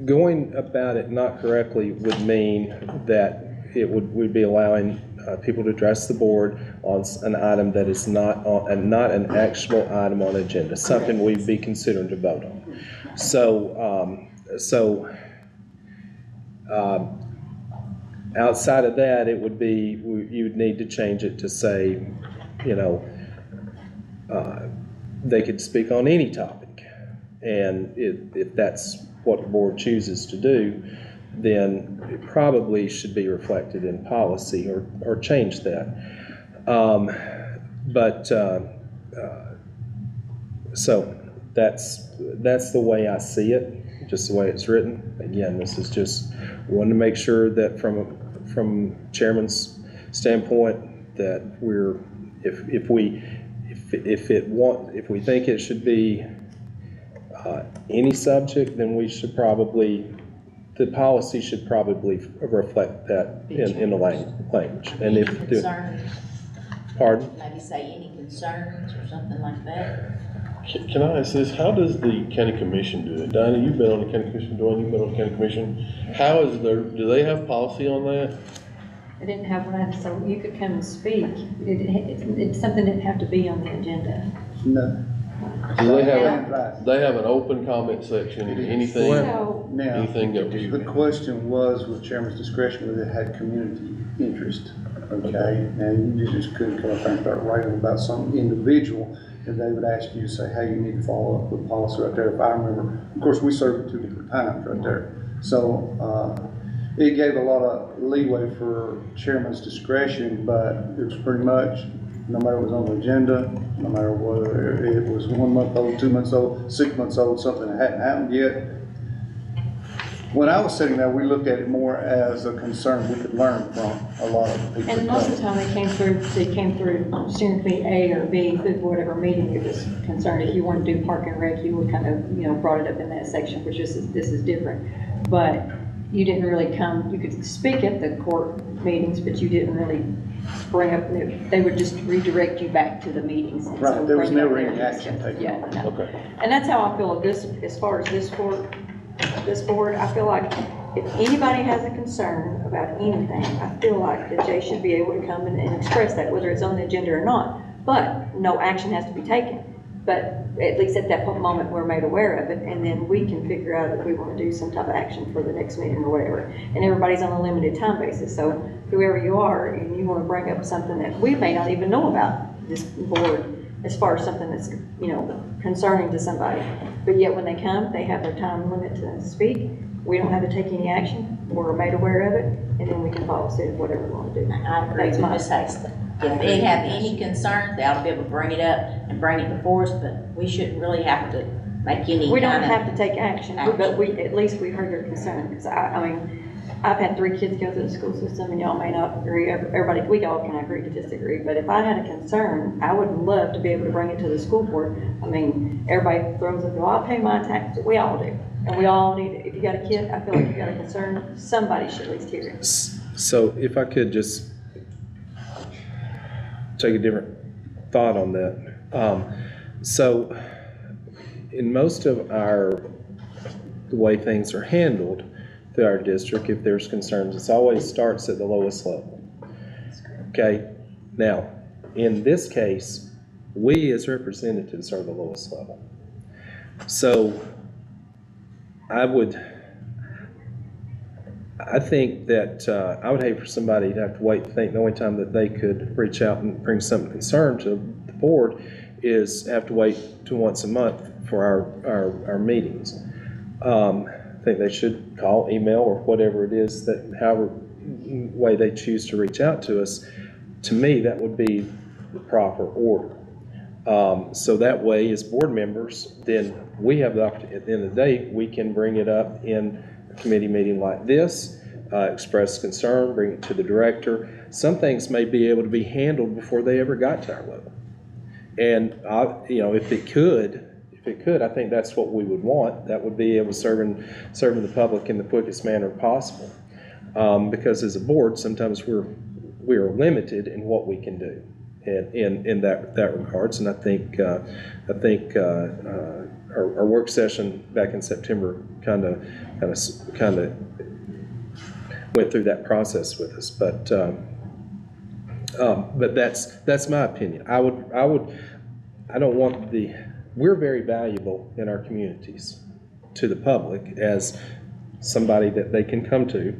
going about it not correctly would mean that we'd be allowing people to address the board on an item that is not an actual item on the agenda, something we'd be considering to vote on. Outside of that, it would be, you'd need to change it to say, they could speak on any topic. And if that's what the board chooses to do, then it probably should be reflected in policy or change that. So that's the way I see it, just the way it's written. Again, this is just, we want to make sure that from chairman's standpoint that if we think it should be any subject, then we should probably, the policy should probably reflect that in the language. And Any concerns? Pardon? Maybe say any concerns or something like that. Can I ask this? How does the county commission do it? Dinah, you've been on the county commission. Dwayne, you've been on the county commission. How is do they have policy on that? I didn't have one, so you could come and speak. It's something that didn't have to be on the agenda. No. Do they Right. have an open comment section, anything, So, Now, anything goes? the question was with chairman's discretion whether it had community interest, okay? And you just couldn't come up and start writing about some individual, and they would ask you to say, hey, you need to follow up with policy right there. If I remember, of course, we served it 2 different times right there. So, it gave a lot of leeway for chairman's discretion, but it was pretty much, no matter what was on the agenda, no matter whether it was 1 month old, 2 months old, 6 months old, something that hadn't happened yet. When I was sitting there, we looked at it more as a concern we could learn from a lot of people. and most of the time they came through steering committee A or B, through whatever meeting it was concerned. If you wanted to do park and rec, you would kind of, brought it up in that section, which this is different. But you didn't really come, you could speak at the court meetings, but you didn't really bring up, they would just redirect you back to the meetings. And Right, so there was bring it up never there any and action stuff. taken. Yeah, no. Okay. And that's how I feel of this, as far as this board, I feel like if anybody has a concern about anything, I feel like that Jay should be able to come and express that, whether it's on the agenda or not. But no action has to be taken. But at least at that moment, we're made aware of it, and then we can figure out if we want to do some type of action for the next meeting or whatever. And everybody's on a limited time basis, so whoever you are, and you want to bring up something that we may not even know about this board, as far as something that's, concerning to somebody. But yet when they come, they have their time limit to speak. We don't have to take any action. We're made aware of it, and then we can follow suit, whatever we want to do. I agree with Ms. Hasty. If they have any concerns, they ought to be able to bring it up and bring it before us, but we shouldn't really have to make any We don't kind of. have to take action, but at least we heard their concern, because I mean, I've had 3 kids go through the school system, and y'all may not agree, everybody, we all can agree to disagree, but if I had a concern, I would love to be able to bring it to the school board. I mean, everybody throws up, well, I'll pay my taxes, we all do, and we all need, if you got a kid, I feel like you got a concern, somebody should at least hear it. So if I could just take a different thought on that. So in most of the way things are handled through our district, if there's concerns, it always starts at the lowest level. Okay, now, in this case, we as representatives are the lowest level. So I think that I would hate for somebody to have to wait and think the only time that they could reach out and bring something concern to the board is have to wait to once a month for our meetings. I think they should call, email, or whatever it is, that however way they choose to reach out to us. To me, that would be the proper order. So that way, as board members, then we have the opportunity, at the end of the day, we can bring it up in a committee meeting like this, express concern, bring it to the director. Some things may be able to be handled before they ever got to our level. And if if it could, I think that's what we would want. That would be able to serving the public in the quickest manner possible. Because as a board, sometimes we are limited in what we can do in that regards. And I think our work session back in September kind of went through that process with us. But that's my opinion. I don't want we're very valuable in our communities to the public as somebody that they can come to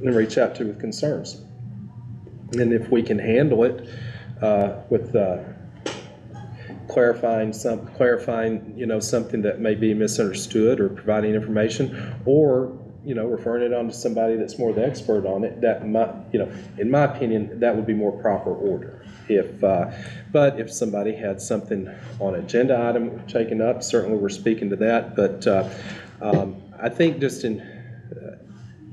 and reach out to with concerns. And if we can handle it with clarifying, something that may be misunderstood, or providing information, or referring it on to somebody that's more the expert on it, that might, in my opinion, that would be more proper order. But if somebody had something on an agenda item taken up, certainly we're speaking to that. But I think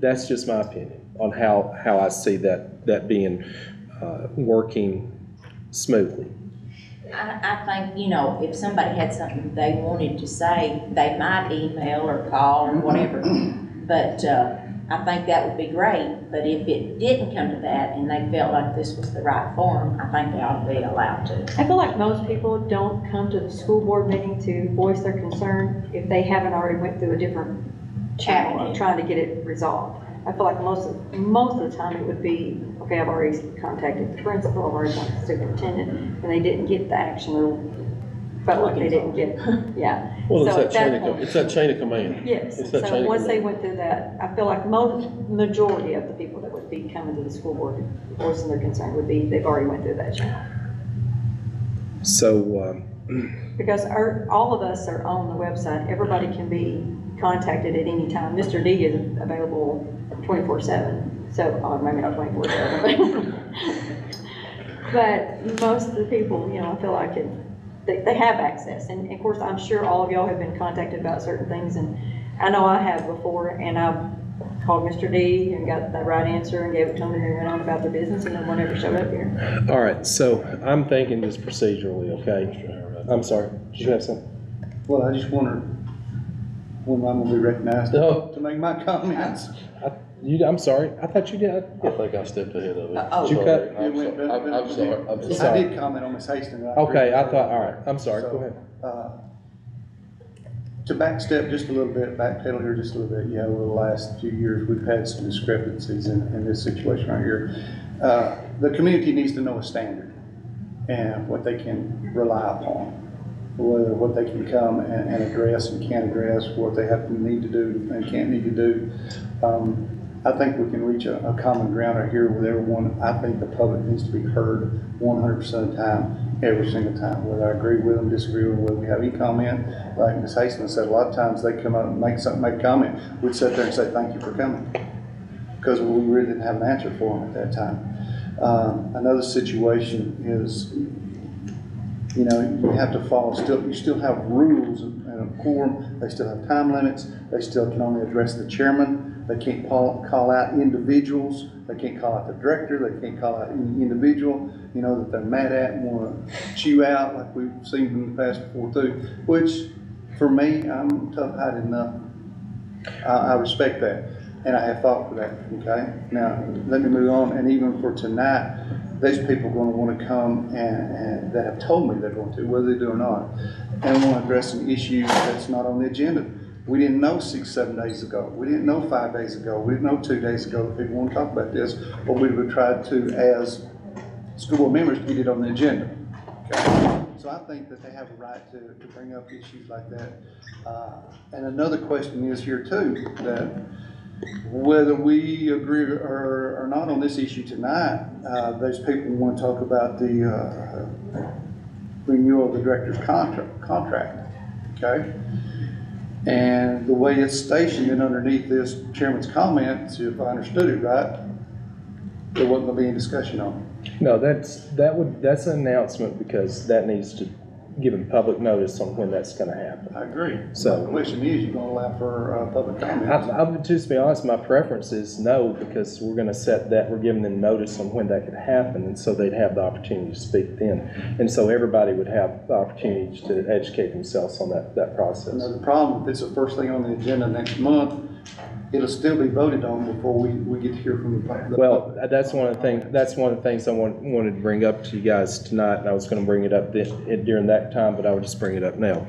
that's just my opinion on how I see that being working smoothly. I think, if somebody had something they wanted to say, they might email or call or whatever. But I think that would be great. But if it didn't come to that and they felt like this was the right forum, I think they ought to be allowed to. I feel like most people don't come to the school board meeting to voice their concern if they haven't already went through a different channel of trying to get it resolved. I feel like most of the time it would be, okay, I've already contacted the principal, I've already contacted the superintendent, and they didn't get the action, or felt like they didn't get, yeah. Well, So it's that chain of command. Yes, It's that chain so of once they command. went through that, I feel like majority of the people that would be coming to the school board voicing their concern would be, they've already went through that channel. So, Because all of us are on the website, everybody can be contacted at any time. Mr. D is available 24/7, so, maybe not 24/7, but most of the people, I feel like they have access. And of course, I'm sure all of y'all have been contacted about certain things, and I know I have before, and I've called Mr. D and got the right answer and gave it to them, and they went on about their business, and no one ever showed up here. all right, so I'm thinking just procedurally, okay? I'm sorry, did you have something? Well, I just wondered when I'm gonna be recognized No. to make my comments. I'm sorry, I thought you did. I think I stepped ahead of it. Oh. Did you cut? I'm sorry. I'm Sorry. sorry. I did comment on Ms. Hastings. Okay, I thought, all right, I'm sorry, go ahead. To backstep just a little bit, backpedal here just a little bit, over the last few years, we've had some discrepancies in this situation right here. The community needs to know a standard and what they can rely upon, whether what they can come and address and can't address, what they have to need to do and can't need to do. I think we can reach a common ground right here with everyone. I think the public needs to be heard 100% of the time, every single time, whether I agree with them, disagree with them, whether we have any comment. Like Ms. Hastings said, a lot of times they come up and make a comment. We'd sit there and say, thank you for coming, because we really didn't have an answer for them at that time. Another situation is, you have to follow, you still have rules and a quorum. They still have time limits. They still can only address the chairman. They can't call out individuals. They can't call out the director. They can't call out any individual, that they're mad at and want to chew out, like we've seen in the past before too, which for me, I'm tough-hided enough. I respect that, and I have thought for that, okay? Now, let me move on, and even for tonight, these people are going to want to come and that have told me they're going to, whether they do or not, and want to address an issue that's not on the agenda. We didn't know 6-7 days ago. We didn't know 5 days ago. We didn't know 2 days ago that people want to talk about this, or we would try to, as school board members, get it on the agenda. Okay? So I think that they have a right to bring up issues like that. And another question is here too, that whether we agree or not on this issue tonight, those people want to talk about the renewal of the director's contract, okay? And the way it's stationed and underneath this chairman's comments, if I understood it right, there wasn't going to be any discussion on it. No, that's an announcement, because that needs to giving public notice on when that's gonna happen. I agree. So- The question is, you gonna allow for, public comment? I just be honest, my preference is no, because we're gonna set that, we're giving them notice on when that could happen, and so they'd have the opportunity to speak then. And so everybody would have the opportunity to educate themselves on that process. Another problem, if it's the first thing on the agenda next month, it'll still be voted on before we get to hear from the public. Well, that's one of the things I wanted to bring up to you guys tonight, and I was gonna bring it up during that time, but I would just bring it up now.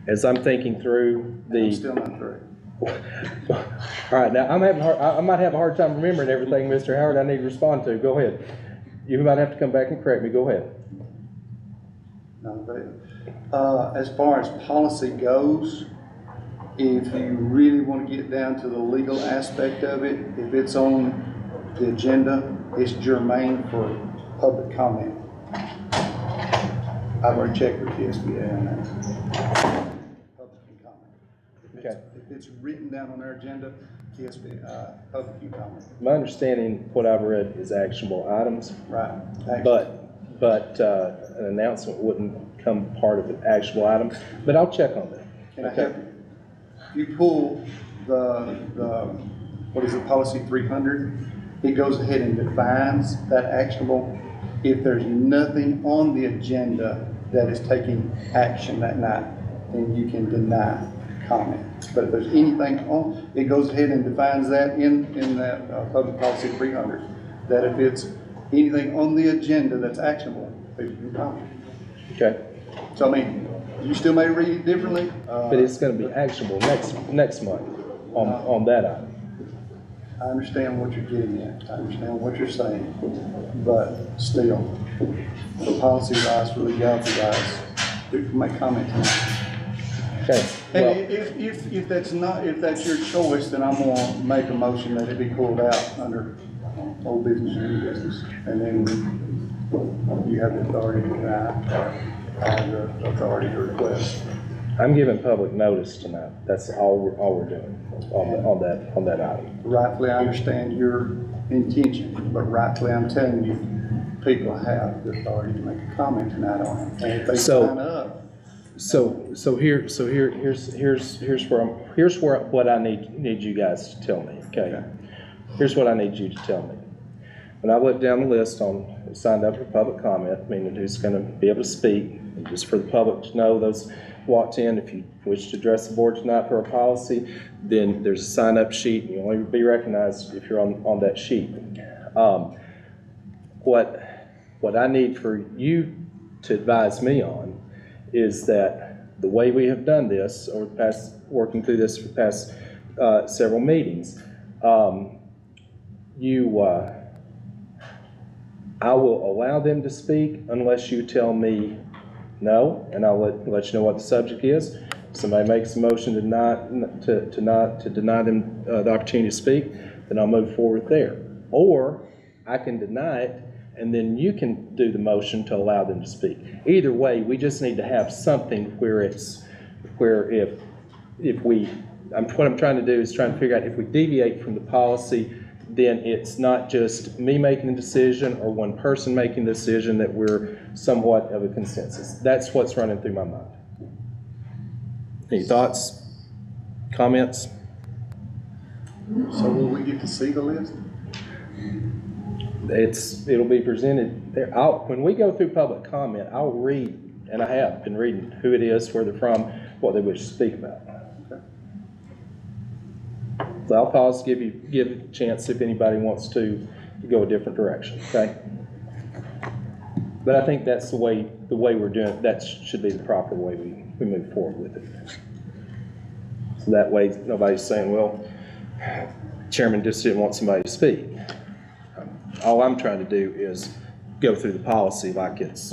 As I'm thinking through I'm still not through. all right, now, I might have a hard time remembering everything, Mr. Howard, I need to respond to. Go ahead. You might have to come back and correct me. Go ahead. No, but, as far as policy goes, if you really want to get down to the legal aspect of it, if it's on the agenda, it's germane for public comment. I've already checked with the SBA on that. Public can comment. Okay. If it's written down on their agenda, the SBA, public can comment. My understanding, what I've read, is actionable items, Right. Actually, but an announcement wouldn't come part of an actual item, but I'll check on that. can I help you? You pull the, what is it, policy 300, it goes ahead and defines that actionable. If there's nothing on the agenda that is taking action that night, then you can deny comment. But if there's anything on, it goes ahead and defines that in that public policy 300, that if it's anything on the agenda that's actionable, people can comment. Okay? So I mean, you still may read it differently. But it's gonna be actionable next month on that item. I understand what you're getting at, I understand what you're saying, but still, the policy wise for legality wise, you can make comment tonight. Okay, And well, if that's your choice, then I'm gonna make a motion that it be pulled out under old business or new business, and then you have the authority to deny, I have the authority to request. I'm giving public notice tonight. That's all we're doing on that item. Rightfully, I understand your intention, but rightfully, I'm telling you, people have the authority to make a comment tonight on it. And if they So- sign up, Here's what I need you guys to tell me, okay? Here's what I need you to tell me. When I look down the list on signed up for public comment, meaning who's gonna be able to speak, and just for the public to know, those walked in, if you wish to address the board tonight for a policy, then there's a sign-up sheet, and you only be recognized if you're on that sheet. What I need for you to advise me on is that the way we have done this, or working through this for the past several meetings, I will allow them to speak unless you tell me no, and I'll let you know what the subject is. If somebody makes a motion to deny them the opportunity to speak, then I'll move forward there. Or I can deny it, and then you can do the motion to allow them to speak. Either way, we just need to have something where what I'm trying to do is trying to figure out if we deviate from the policy, then it's not just me making a decision or one person making a decision, that we're somewhat of a consensus. That's what's running through my mind. Any thoughts, comments? so will we get to see the list? It'll be presented there. When we go through public comment, I'll read, and I have been reading, who it is, where they're from, what they wish to speak about. So I'll pause, give a chance if anybody wants to go a different direction, okay? But I think that's the way we're doing it. That should be the proper way we move forward with it. So that way, nobody's saying, well, Chairman just didn't want somebody to speak. All I'm trying to do is go through the policy like it's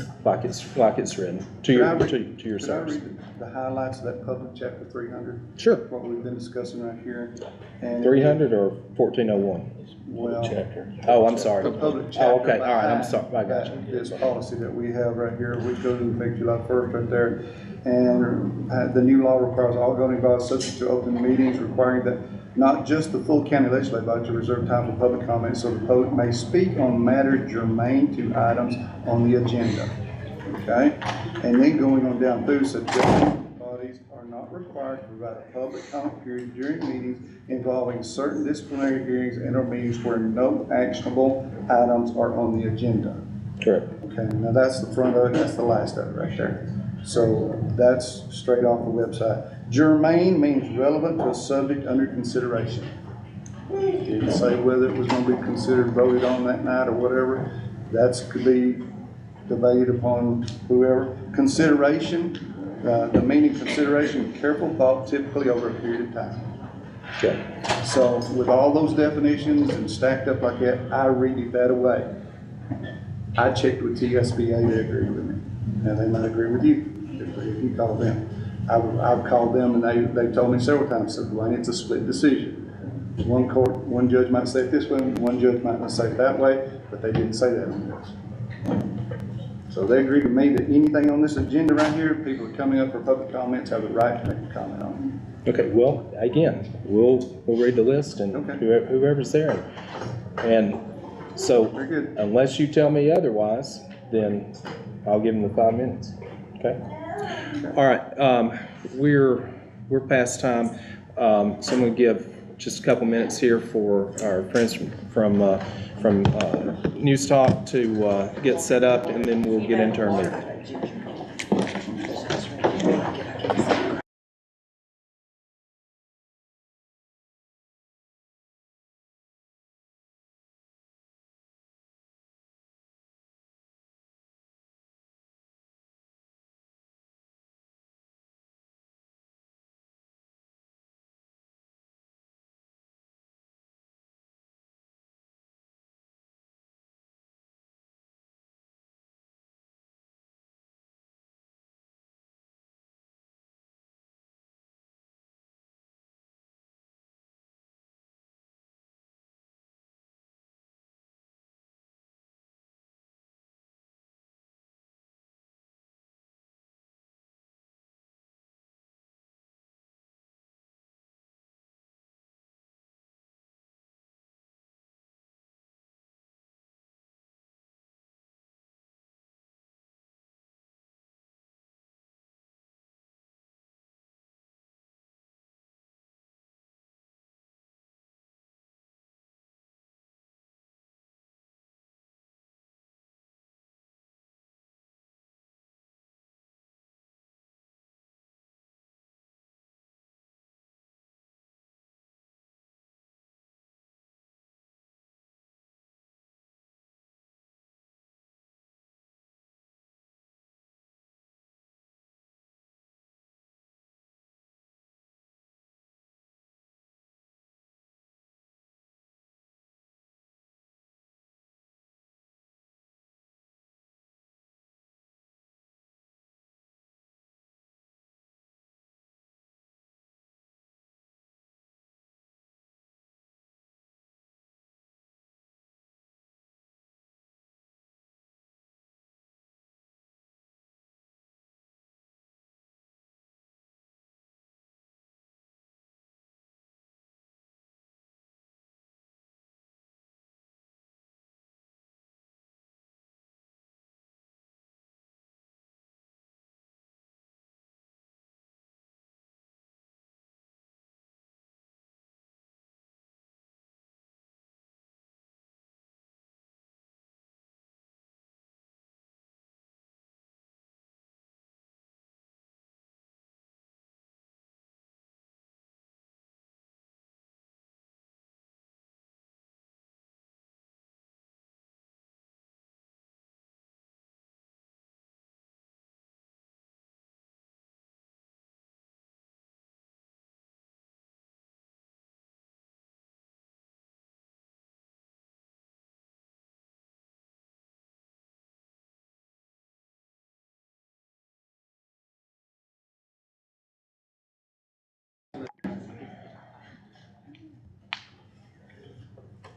written to your Could I service. read the highlights of that public chapter 300? Sure. What we've been discussing right here. And 300 or 1401? Well, Chapter. Oh, I'm sorry. the public Oh, chapter. okay, all right, I'm behind sorry, I got you. This policy that we have right here, which goes into effect July 1st right there. And the new law requires all governing bodies subject to open meetings, requiring that not just the full county legislative body to reserve time for public comment, so the public may speak on matters germane to items on the agenda. Okay? And then going on down through, so governing bodies are not required to provide a public comment period during meetings involving certain disciplinary hearings and or meetings where no actionable items are on the agenda. Correct. Okay, now that's the front of it, that's the last of it right there. So that's straight off the website. Germane means relevant to a subject under consideration. It didn't say whether it was gonna be considered voted on that night or whatever. That's could be debated upon whoever. Consideration, the meaning consideration, careful thought, typically over a period of time. Okay. So with all those definitions and stacked up like that, I read it that way. I checked with TSBA, they agree with me. Now, they might agree with you, if you call them. I've called them and they told me several times, said, Dwayne, it's a split decision. One judge might say it this way, one judge might not say it that way, but they didn't say that on this. So they agreed with me that anything on this agenda right here, people are coming up for public comments, have the right to make a comment on it. Okay, well, again, we'll read the list and Okay. whoever's there. And so, Very good. unless you tell me otherwise, then I'll give them the 5 minutes, okay? All right, we're past time, so I'm gonna give just a couple minutes here for our friends from News Talk to get set up, and then we'll get into our meeting.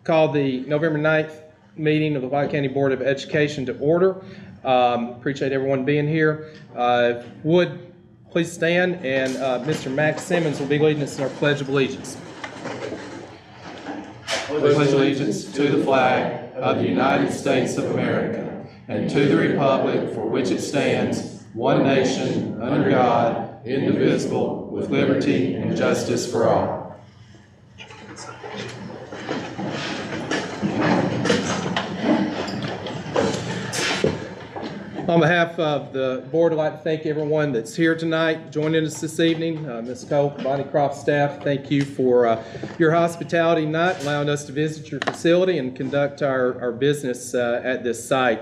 Call the November 9th meeting of the White County Board of Education to order. Appreciate everyone being here. Would please stand, and Mr. Max Simmons will be leading us in our Pledge of Allegiance. I pledge allegiance to the flag of the United States of America and to the republic for which it stands, one nation, under God, indivisible, with liberty and justice for all. On behalf of the board, I'd like to thank everyone that's here tonight, joining us this evening. Ms. Cole, Bonnie Croft staff, thank you for your hospitality tonight, allowing us to visit your facility and conduct our business at this site.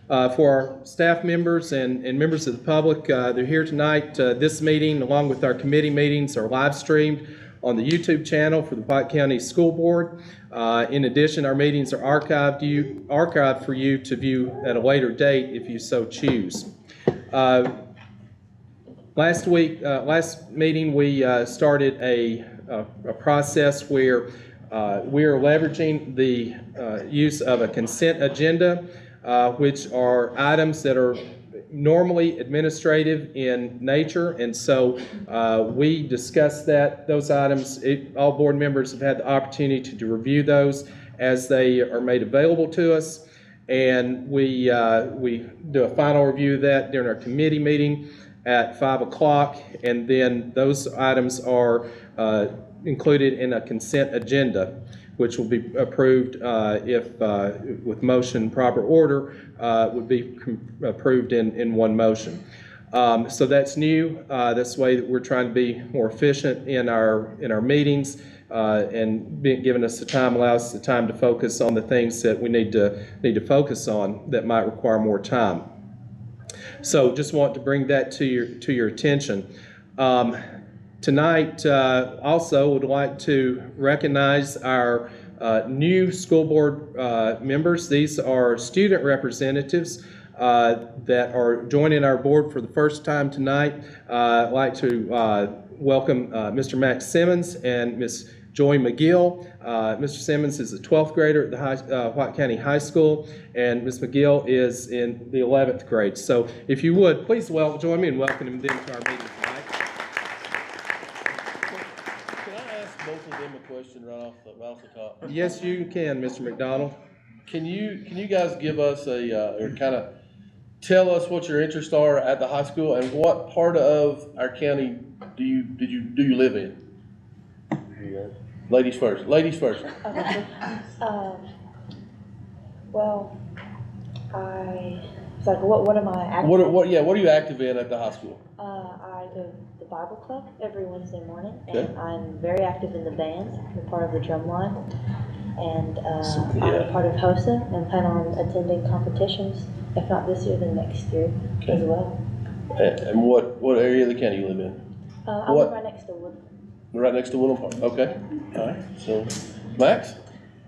For our staff members and members of the public, they're here tonight. This meeting, along with our committee meetings, are live streamed on the YouTube channel for the Pike County School Board. In addition, our meetings are archived for you to view at a later date if you so choose. Last meeting, we started a process where we are leveraging the use of a consent agenda, which are items that are normally administrative in nature, and so we discussed those items. All board members have had the opportunity to review those as they are made available to us, and we do a final review of that during our committee meeting at 5 o'clock, and then those items are included in a consent agenda, which will be approved if, with motion proper order, would be approved in one motion. So that's new. That's the way that we're trying to be more efficient in our meetings, and giving us the time, allows us the time to focus on the things that we need to focus on that might require more time. So just want to bring that to your attention. Tonight, also would like to recognize our new school board members. These are student representatives that are joining our board for the first time tonight. I'd like to welcome Mr. Max Simmons and Ms. Joy McGill. Mr. Simmons is a 12th grader at the White County High School, and Ms. McGill is in the 11th grade. So if you would, please join me in welcoming them to our meeting tonight. Both of them a question right off the top. Yes, you can, Mr. McDonald. Can you guys give us or kind of tell us what your interests are at the high school and what part of our county do you live in? Ladies first. Ladies first. Okay. Well, it's like what am I active? What are you active in at the high school? I go to the Bible club every Wednesday morning, and Okay. I'm very active in the band. I'm part of the drum line, and Yeah. I'm a part of HOSA and plan on attending competitions, if not this year, then next year as well. And what area of the county you live in? I What? live right next to Wood. Right next to Woodland Park. Okay. All right. So, Max?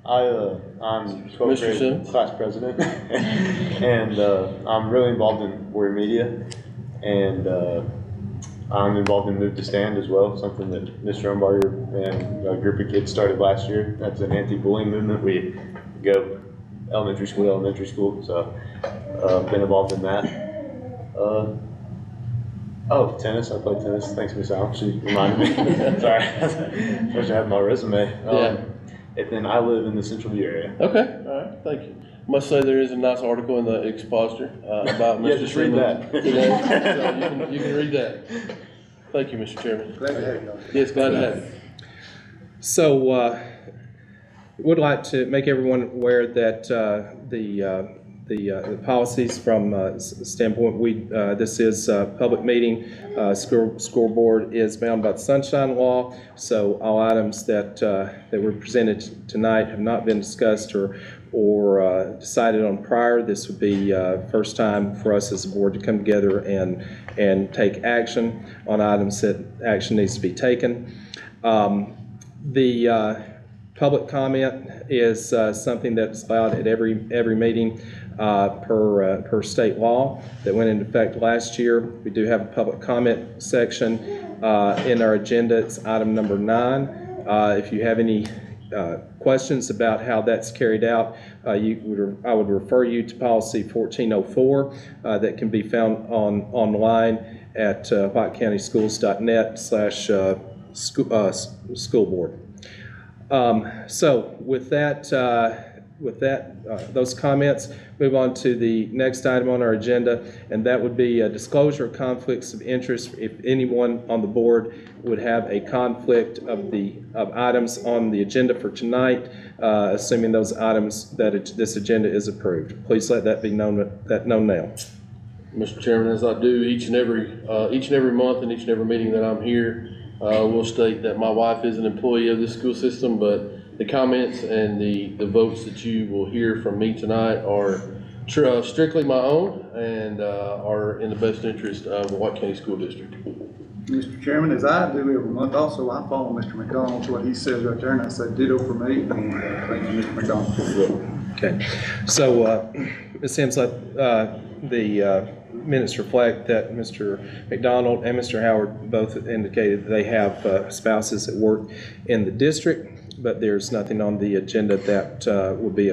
I'm 12th Mr. grade Simmons? class president, and I'm really involved in Warrior Media, and I'm involved in Move to Stand as well, something that Mr. Umbarger and a group of kids started last year. That's an anti-bullying movement. We go elementary school to elementary school, so been involved in that. Tennis. I play tennis. Thanks, Miss Al. She reminded me. Sorry. I wish I had my resume. And then I live in the Central View area. Okay. All right. Thank you. Must say there is a nice article in the Expositor about Mr. Yeah, just read Simmons that. today. So you can read that. Thank you, Mr. Chairman. Glad to have you. Yes, glad to have you. So, would like to make everyone aware that the policies from standpoint, this is a public meeting. School board is bound by the Sunshine Law, so all items that were presented tonight have not been discussed or decided on prior. This would be first time for us as a board to come together and take action on items that action needs to be taken. The public comment is something that's allowed at every meeting per state law that went into effect last year. We do have a public comment section in our agenda. It's item number 9. If you have any questions about how that's carried out, I would refer you to policy 1404 that can be found online at whitecountyschools.net/school board. So with that with that, those comments, move on to the next item on our agenda, and that would be a disclosure of conflicts of interest. If anyone on the board would have a conflict of items on the agenda for tonight, assuming those items that this agenda is approved. Please let that be known now. Mr. Chairman, as I do each and every month and each and every meeting that I'm here, will state that my wife is an employee of this school system, but the comments and the votes that you will hear from me tonight are strictly my own and are in the best interest of the White County School District. Mr. Chairman, as I do every month, also I follow Mr. McDonald, what he says right there, and I say ditto for me, and thank you, Mr. McDonald. Okay, so it seems like the minutes reflect that Mr. McDonald and Mr. Howard both indicated that they have spouses that work in the district, but there's nothing on the agenda that would be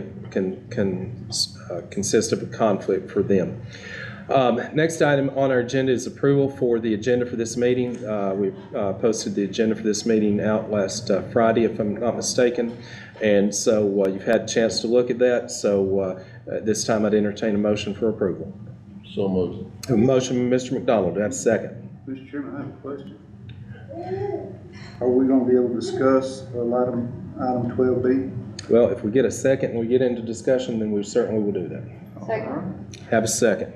consist of a conflict for them. Next item on our agenda is approval for the agenda for this meeting. We posted the agenda for this meeting out last Friday, if I'm not mistaken, and so you've had a chance to look at that. So at this time, I'd entertain a motion for approval. So moved. A motion, Mr. McDonald. Do I have a second? Mr. Chairman, I have a question. Are we going to be able to discuss item 12B? Well, if we get a second and we get into discussion, then we certainly will do that. Second. Have a second.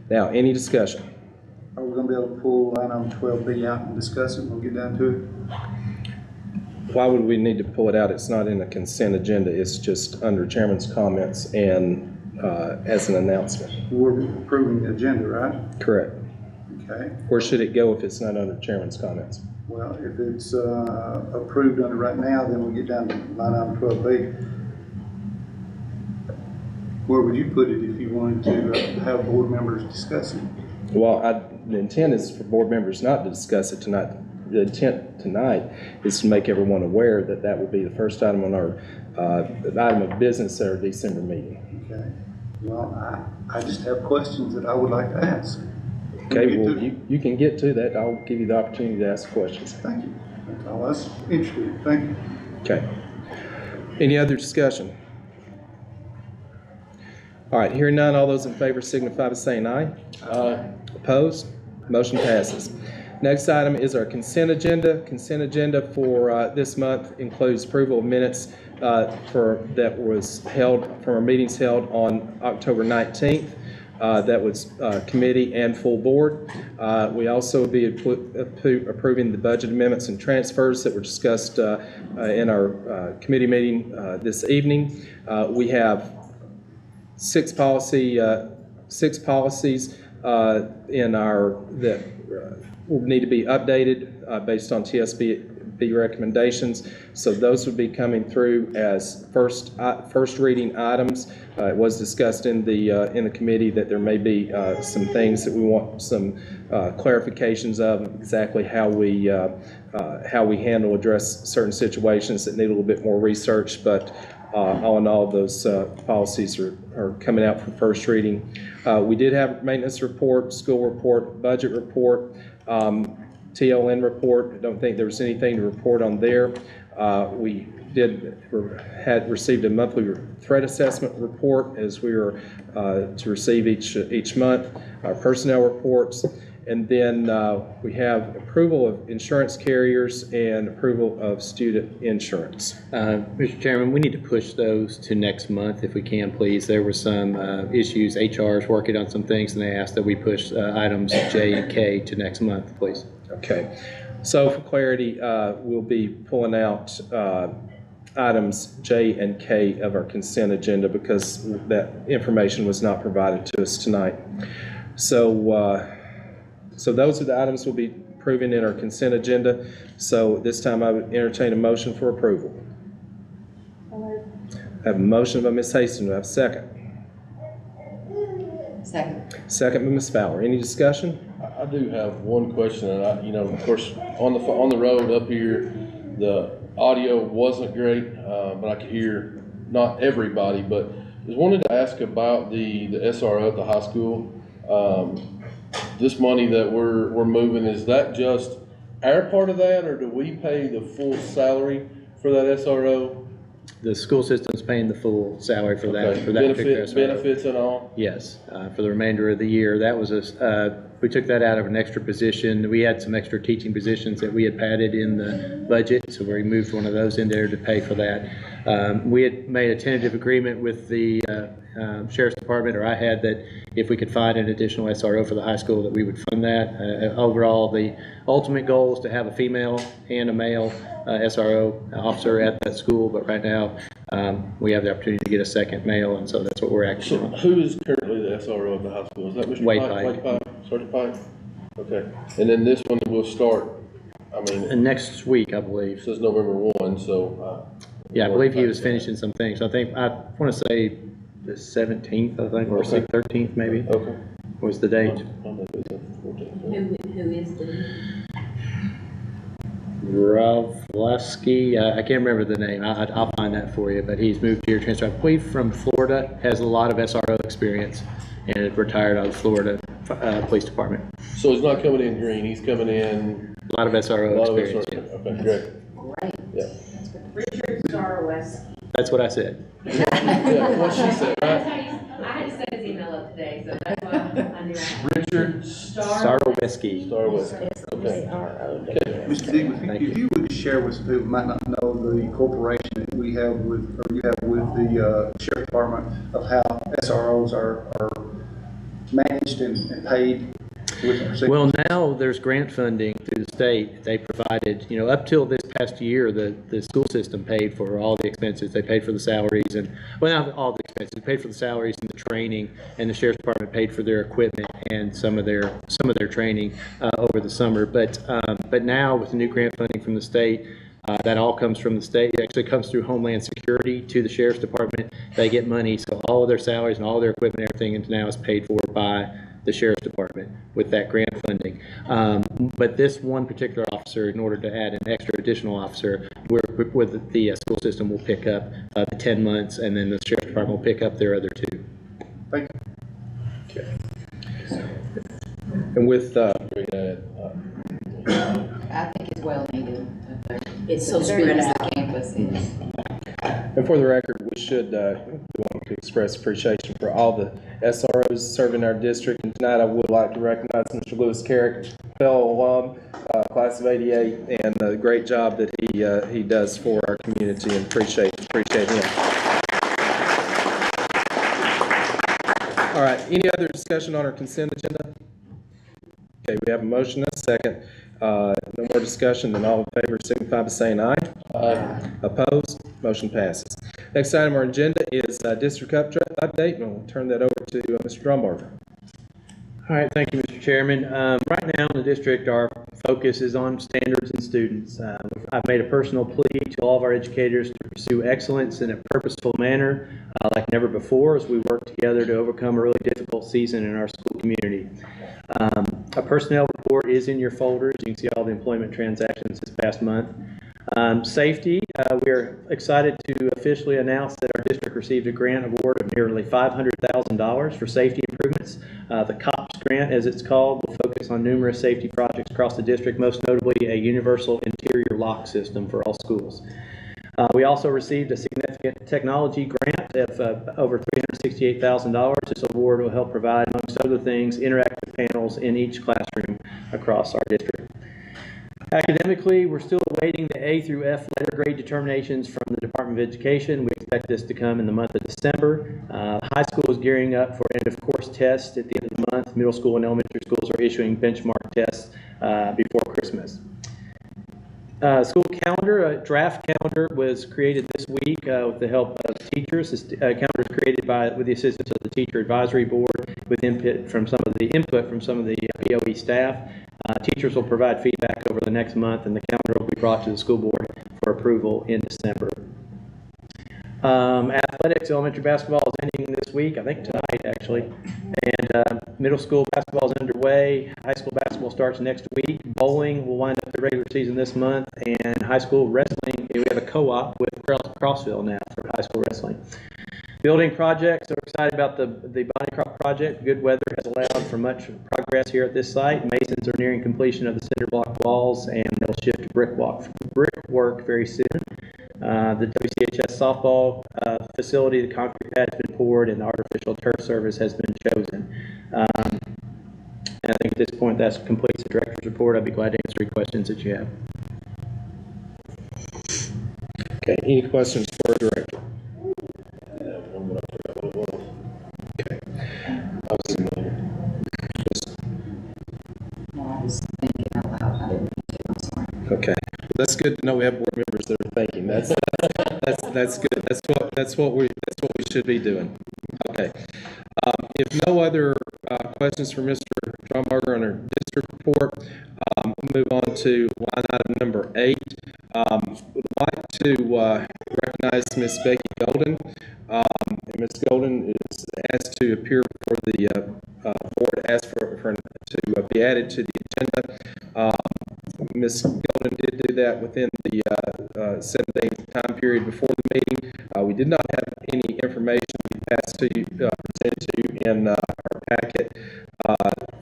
Now, any discussion? Are we going to be able to pull item 12B out and discuss it when we get down to it? Why would we need to pull it out? It's not in the consent agenda. It's just under chairman's comments and as an announcement. We're approving the agenda, right? Correct. Okay. Where should it go if it's not under chairman's comments? Well, if it's approved under right now, then we get down to line item 12B. Where would you put it if you wanted to have board members discuss it? Well, the intent is for board members not to discuss it tonight. The intent tonight is to make everyone aware that that will be the first item on our item of business at our December meeting. Okay. Well, I just have questions that I would like to ask. Okay, well, you can get to that. I'll give you the opportunity to ask questions. Thank you. That's all I was interested in. Thank you. Okay. Any other discussion? All right, hearing none, all those in favor signify by saying aye. Aye. Opposed? Motion passes. Next item is our consent agenda. Consent agenda for this month includes approval of minutes that was held from our meetings held on October 19th. That was committee and full board. We also will be approving the budget amendments and transfers that were discussed in our committee meeting this evening. We have six policies in our that will need to be updated based on TSB recommendations. So those would be coming through as first reading items. It was discussed in the committee that there may be some things that we want some clarifications of exactly how we address certain situations that need a little bit more research. But all in all, those policies are coming out for first reading. We did have maintenance report, school report, budget report, TLN report. I don't think there was anything to report on there. We had received a monthly threat assessment report as we were to receive each month, our personnel reports, and then we have approval of insurance carriers and approval of student insurance. Mr. Chairman, we need to push those to next month if we can, please. There were some issues. HR is working on some things, and they asked that we push items J and K to next month, please. Okay. So for clarity, we'll be pulling out items J and K of our consent agenda because that information was not provided to us tonight. So those are the items we'll be approving in our consent agenda. So this time I would entertain a motion for approval. I have a motion by Ms. Hastings. Do I have a second? Second. Second by Ms. Fowler. Any discussion? I do have one question, and of course, on the road up here, the audio wasn't great, but I could hear not everybody. But I just wanted to ask about the SRO at the high school. This money that we're moving, is that just our part of that, or do we pay the full salary for that SRO? The school system's paying the full salary for that, Okay. for that particular Benefits, SRO. benefits and all? Yes, for the remainder of the year. That was we took that out of an extra position. We had some extra teaching positions that we had padded in the budget, so we moved one of those in there to pay for that. We had made a tentative agreement with the Sheriff's Department, or I had, that if we could find an additional SRO for the high school, that we would fund that. Overall, the ultimate goal is to have a female and a male SRO officer at that school, but right now, we have the opportunity to get a second male, and so that's what we're So actually. who is currently the SRO of the high school? Is that Mr. Wade Pike? Pike. Wade Pike, Sergeant Pike? Okay. And then this one will start, I mean, Next week, I believe. it says November 1, so. Yeah, I believe he was finishing some things. I want to say the 17th, I think, or Okay. 13th maybe, Okay. was the date. Who is the? Ravleski, I can't remember the name. I'll find that for you, but he's moved here, transferred, I believe, from Florida, has a lot of SRO experience, and retired out of Florida Police Department. So he's not coming in green, he's coming in. A lot of a SRO lot of experience, yeah. Okay, great. Great. Yeah. Richard Starwest. That's what I said. Yeah, what she said, right? I had to set his email up today, so that's why I knew I. Richard Staroweski. Starwest. Okay. Mr. Diggs, if you would share with people who might not know the corporation that we have with, or you have with the Sheriff Department, of how SROs are managed and paid with our city. Well, now there's grant funding through the state. They provided, up till this past year, the school system paid for all the expenses. They paid for the salaries and, well, not all the expenses. They paid for the salaries and the training, and the Sheriff's Department paid for their equipment and some of their training over the summer. But now with the new grant funding from the state, that all comes from the state. It actually comes through Homeland Security to the Sheriff's Department. They get money, so all of their salaries and all their equipment and everything now is paid for by the Sheriff's Department with that grant funding. But this one particular officer, in order to add an extra additional officer, with the school system will pick up the 10 months, and then the Sheriff's Department will pick up their other 2. Thank you. Okay. And with, I think it's well needed. It's so As big spread as the out. campus is. and for the record, we want to express appreciation for all the SROs serving our district. And tonight I would like to recognize Mr. Lewis Carrick, fellow alum, class of '88, and the great job that he does for our community, and appreciate him. All right, any other discussion on our consent agenda? Okay, we have a motion and a second. No more discussion, then all in favor signify by saying aye. Aye. Opposed? Motion passes. Next item on our agenda is district update, and we'll turn that over to Mr. Drumbarger. All right, thank you, Mr. Chairman. Right now in the district, our focus is on standards and students. I've made a personal plea to all of our educators to pursue excellence in a purposeful manner like never before as we work together to overcome a really difficult season in our school community. A personnel report is in your folders. You can see all the employment transactions this past month. Safety, we are excited to officially announce that our district received a grant award of nearly $500,000 for safety improvements. The COPS grant, as it's called, will focus on numerous safety projects across the district, most notably a universal interior lock system for all schools. We also received a significant technology grant of over $368,000. This award will help provide, amongst other things, interactive panels in each classroom across our district. Academically, we're still awaiting the A through F letter grade determinations from the Department of Education. We expect this to come in the month of December. High school is gearing up for end of course tests at the end of the month. Middle school and elementary schools are issuing benchmark tests before Christmas. School calendar, a draft calendar was created this week with the help of teachers. This calendar is created with the assistance of the Teacher Advisory Board with input from some of the POE staff. Teachers will provide feedback over the next month, and the calendar will be brought to the school board for approval in December. Athletics, elementary basketball is ending this week, I think tonight actually, and middle school basketball is underway. High school basketball starts next week. Bowling will wind up the regular season this month, and high school wrestling, we have a co-op with Crossville now for high school wrestling. Building projects, we're excited about the Bonnie Crop project. Good weather has allowed for much progress here at this site. Masons are nearing completion of the cinder block walls, and they'll shift to brickwork very soon. The WCHS softball facility, the concrete pad's been poured, and the artificial turf surface has been chosen. And I think at this point that completes the director's report. I'd be glad to answer any questions that you have. Okay, any questions for the director? Okay. I was thinking out loud, I didn't mean to, I'm sorry. Okay, that's good to know we have board members that are thinking. That's good. That's what we should be doing. Okay. If no other questions for Mr. Drumbarger on our district report, we'll move on to line item number 8. Would like to recognize Miss Becky Golden. And Ms. Golden is asked to appear before the board, asked to be added to the agenda. Ms. Golden did do that within the 7-day time period before the meeting. We did not have any information we passed to you, presented to you in our packet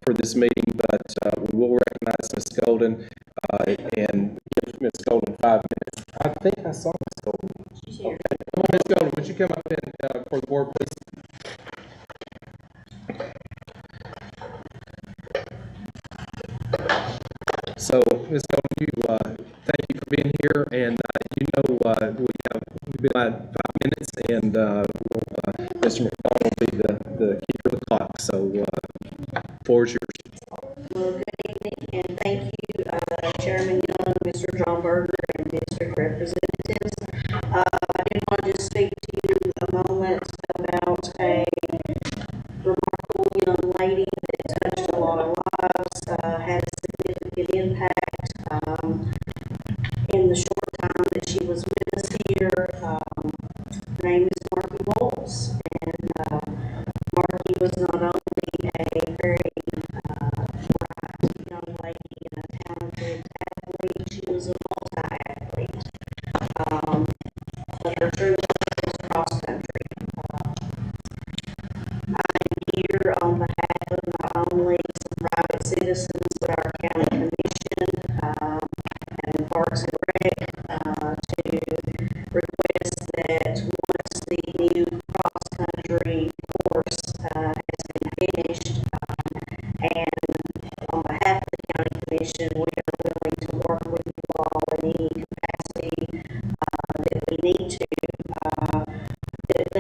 for this meeting, but we will recognize Ms. Golden and give Ms. Golden 5 minutes. I think I saw Ms. Golden. She's here. Okay. Come on, Ms. Golden, would you come up and for the board, please? So, Ms. Golden, thank you for being here, and we'll be about 5 minutes, and Mr. McDonald will be the keeper of the clock. So, floor is yours. Well, good evening, and thank you, Chairman Young, Mr. Drumbarger, and district representatives. I did want to just speak to you a moment about a remarkable young lady that touched a lot of lives, had a significant impact in the short time that she was with us here. Her name is Marky Bowles, and Marky was not only a very bright young lady and a talented athlete, she was a multi-athlete. But her true love was cross country. I'm here on behalf of not only some private citizens, but our county commission and Parks and Rec to request that once the new cross country course has been finished, and on behalf of the county commission, we are willing to work with you all in any capacity that we need to,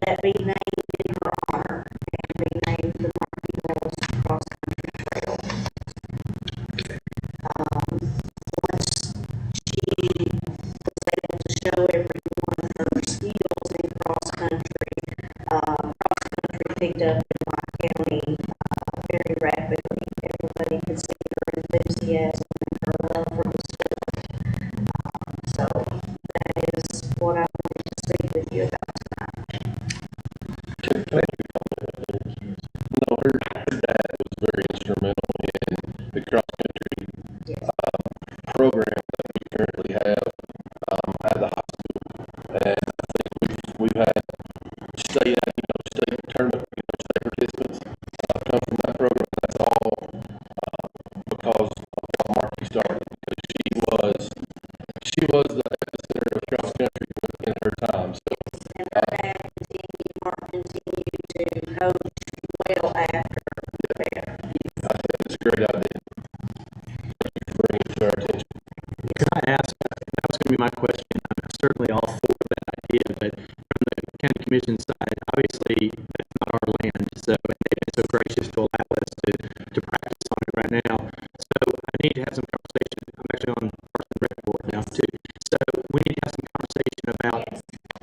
that be named in her honor and be named the Marky Bowles Cross Country Trail. Once she was able to show everyone her skills in cross country picked up in my county very rapidly. Everybody could see her enthusiasm and her love for the sport. So that is what I wanted to speak with you about tonight. No, her dad was very instrumental in the cross country program that we currently have at the high school, and I think we've had state tournament state participants come from that program. That's all because of how Marky started. Because she was the epicenter of cross country in her time. So And her dad continued to coach well after there. I think it's a great idea. Thank you for bringing it to our attention. Can I ask, that was going to be my question. I'm certainly all for that idea, but from the county commission side, obviously that's not our land, so they've been so gracious to allow us to practice on it right now. So I need to have some conversation. I'm actually on Parks and Rec board now too. So we need to have some conversation about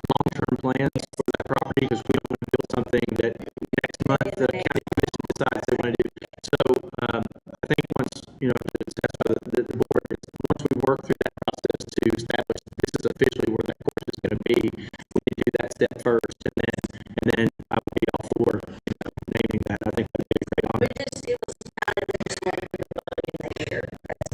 long-term plans for that property, because we don't want to build something that next month the county commission decides they want to do. So I think once, to satisfy the board, once we work through that process to establish this is officially where that course is going to be, we need to do that step first, and then I would be all for naming that. I think that'd be a great honor. But just, it was kind of just like the bug in the air. That's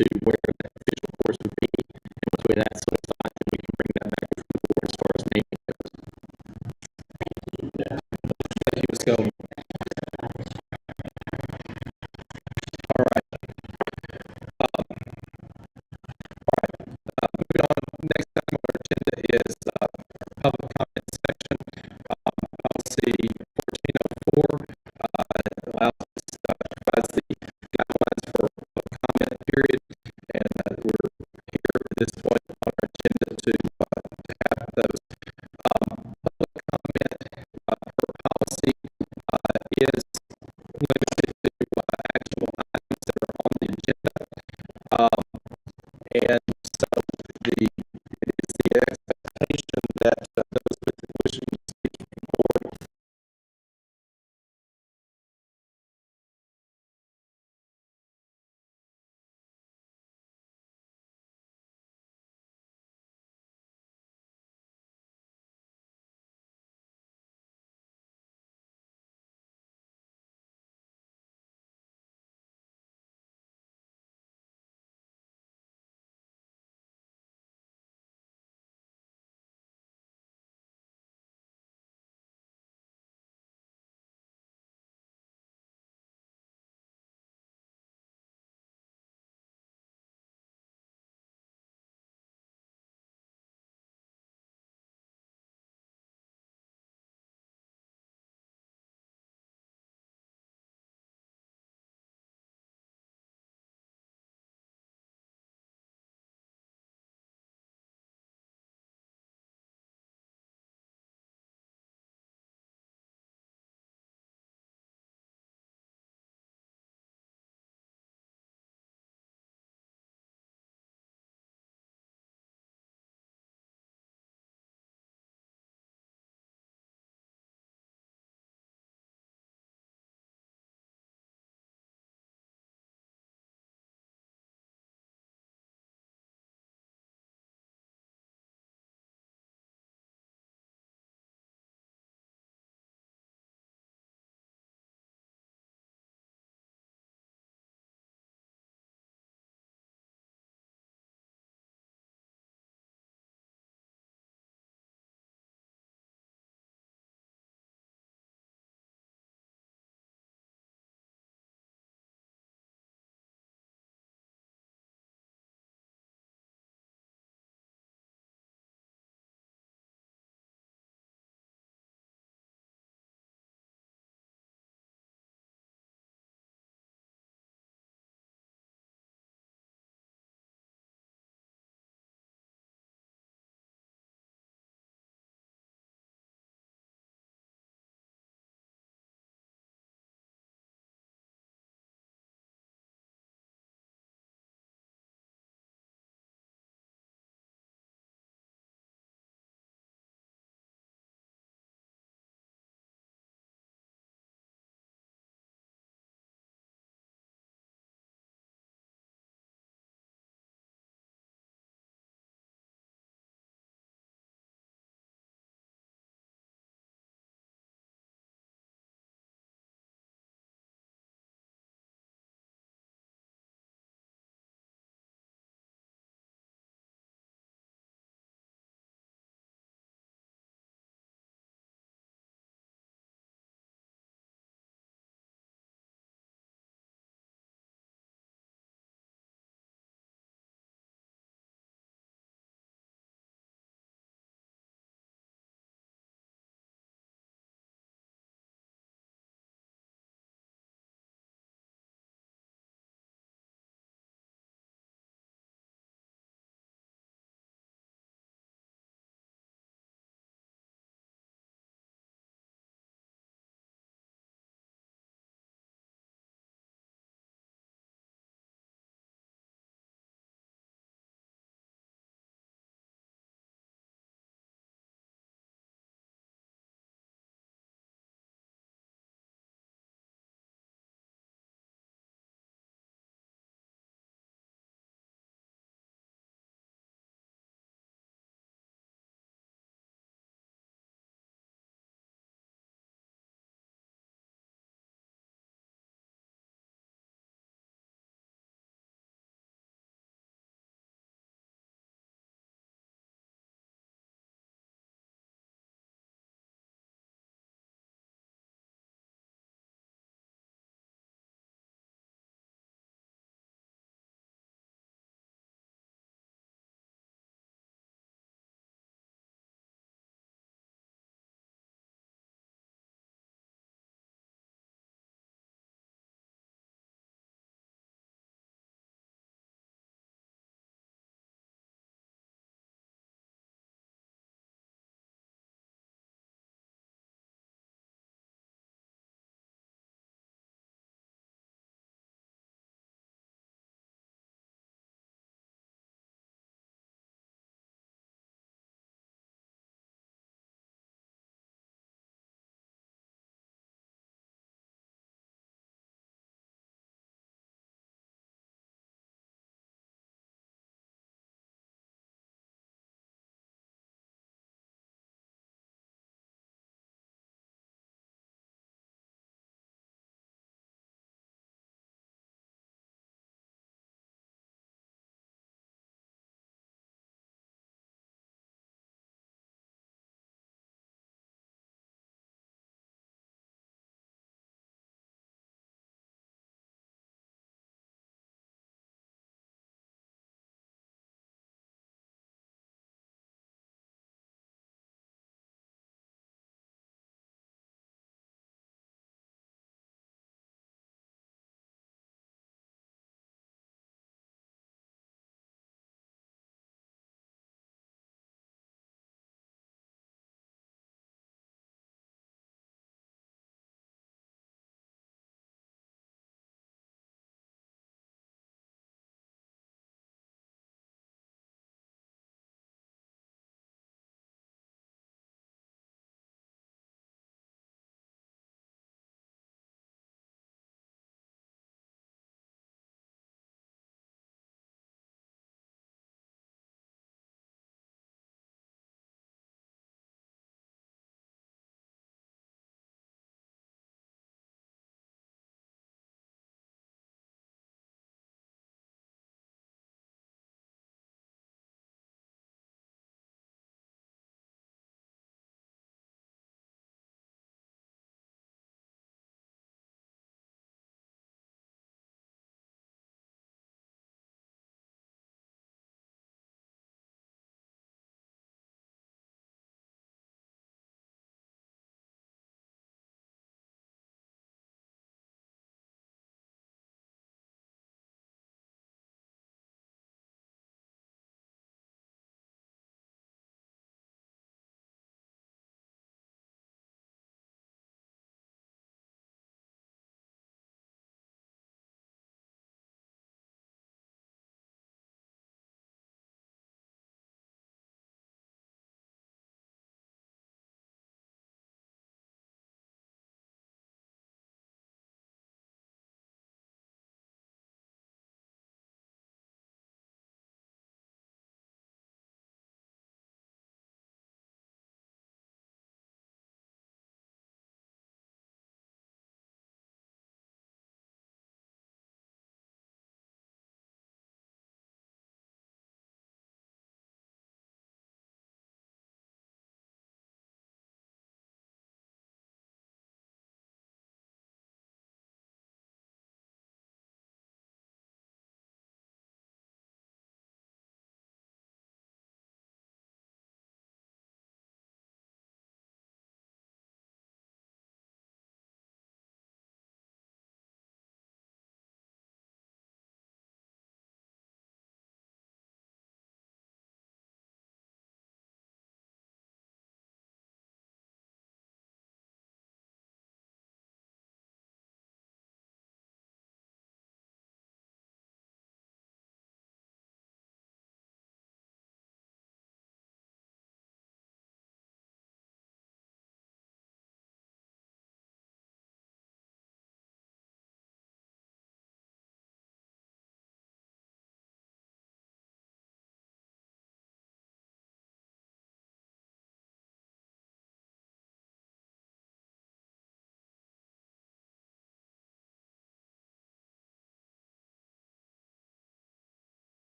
to where that official course would be. And once we have that solidified, then we can bring that back to the board as far as naming goes. Thank you, Ms. Goldman. All right. Moving on, next item on our agenda is public comment section. Policy 1404 allows provides the guidelines for public comment period, and we're here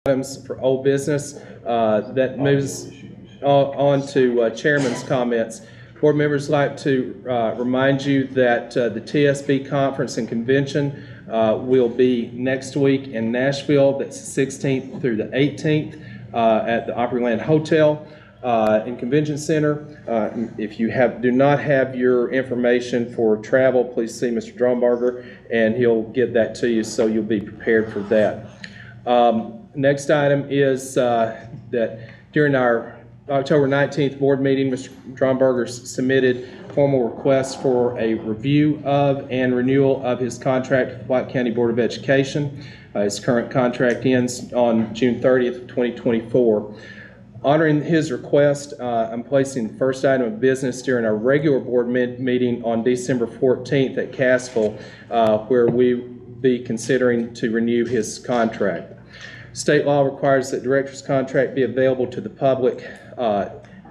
items for old business. That moves on to chairman's comments. Board members like to remind you that the TSB conference and convention will be next week in Nashville. That's the 16th through the 18th at the Opryland Hotel and Convention Center. If you do not have your information for travel, please see Mr. Drombarger and he'll get that to you so you'll be prepared for that. Next item is that during our October 19th board meeting, Mr. Drombarger submitted formal request for a review of and renewal of his contract with White County Board of Education. His current contract ends on June 30th, 2024. Honoring his request, I'm placing the first item of business during our regular board meeting on December 14th at Cassville, where we will be considering to renew his contract. State law requires that director's contract be available to the public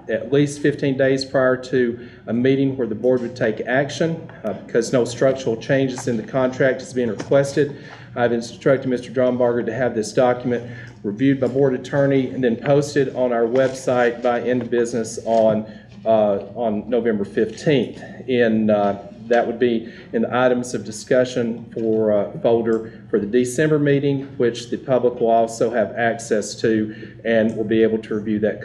at least 15 days prior to a meeting where the board would take action. Because no structural changes in the contract is being requested, I've instructed Mr. Drombarger to have this document reviewed by board attorney and then posted on our website by end of business on November 15th. That would be in the items of discussion for folder for the December meeting, which the public will also have access to and will be able to review that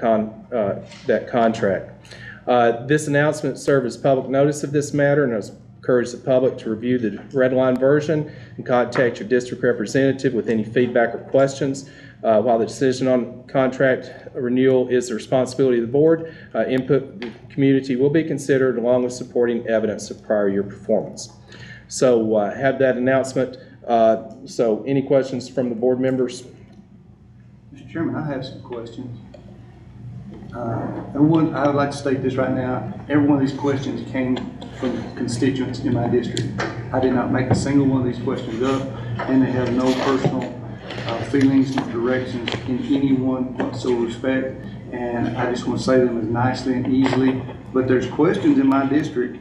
contract. This announcement serves as public notice of this matter, and I encourage the public to review the red line version and contact your district representative with any feedback or questions. While the decision on contract renewal is the responsibility of the board, input from the community will be considered along with supporting evidence of prior year performance. So have that announcement. So any questions from the board members? Mr. Chairman, I have some questions. I would like to state this right now. Every one of these questions came from constituents in my district. I did not make a single one of these questions up, and they have no personal feelings and directions in any one whatsoever respect, and I just want to say them as nicely and easily. But there's questions in my district.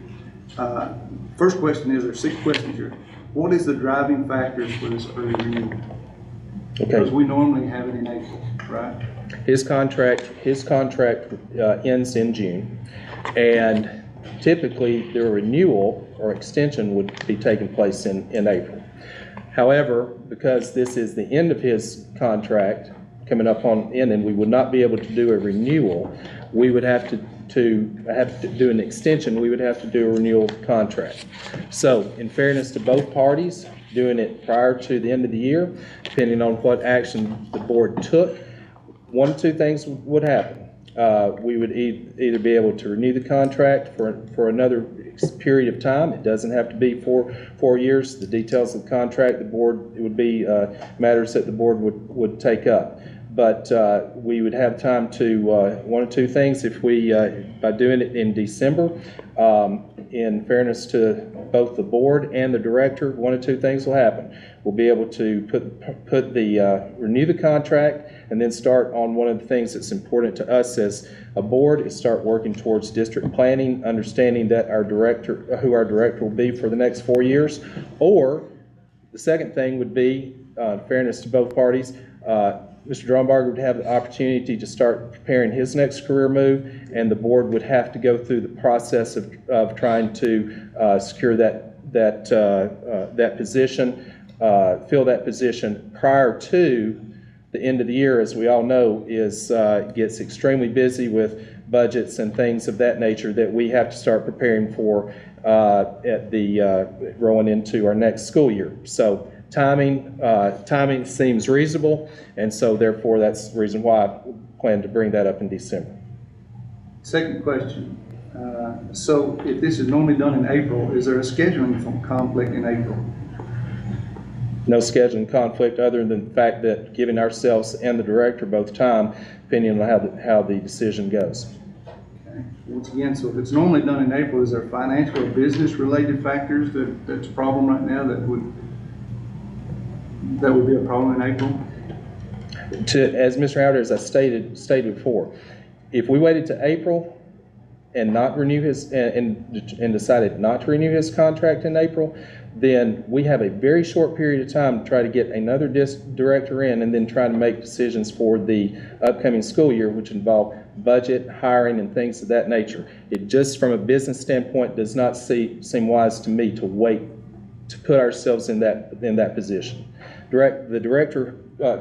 First question is, there's 6 questions here. What is the driving factors for this early renewal? Okay. Because we normally have it in April, right? His contract ends in June, and typically the renewal or extension would be taking place in April. However, because this is the end of his contract coming up on end, and we would not be able to do a renewal, we would have to do an extension. We would have to do a renewal contract. So, in fairness to both parties, doing it prior to the end of the year, depending on what action the board took, one of 2 things would happen. We would either be able to renew the contract for another period of time. It doesn't have to be 4 years. The details of the contract, it would be matters that the board would take up. But we would have time to, one of 2 things, if we, by doing it in December, in fairness to both the board and the director, one of 2 things will happen. We'll be able to renew the contract and then start on one of the things that's important to us as a board is start working towards district planning, understanding that who our director will be for the next 4 years. Or the second thing would be, fairness to both parties, Mr. Drombarger would have the opportunity to start preparing his next career move, and the board would have to go through the process of trying to secure that position, fill that position prior to the end of the year. As we all know, gets extremely busy with budgets and things of that nature that we have to start preparing for rolling into our next school year. So timing seems reasonable, and so therefore that's the reason why I plan to bring that up in December. Second question. So if this is normally done in April, is there a scheduling conflict in April? No scheduling conflict other than the fact that giving ourselves and the director both time, depending on how the decision goes. Okay. Once again, so if it's normally done in April, is there financial or business related factors that's a problem right now that would be a problem in April? As Mr. Howard, as I stated before, if we waited to April and not renew his, and decided not to renew his contract in April, then we have a very short period of time to try to get another director in and then try to make decisions for the upcoming school year, which involve budget, hiring, and things of that nature. It just, from a business standpoint, does not seem wise to me to wait to put ourselves in that position. The director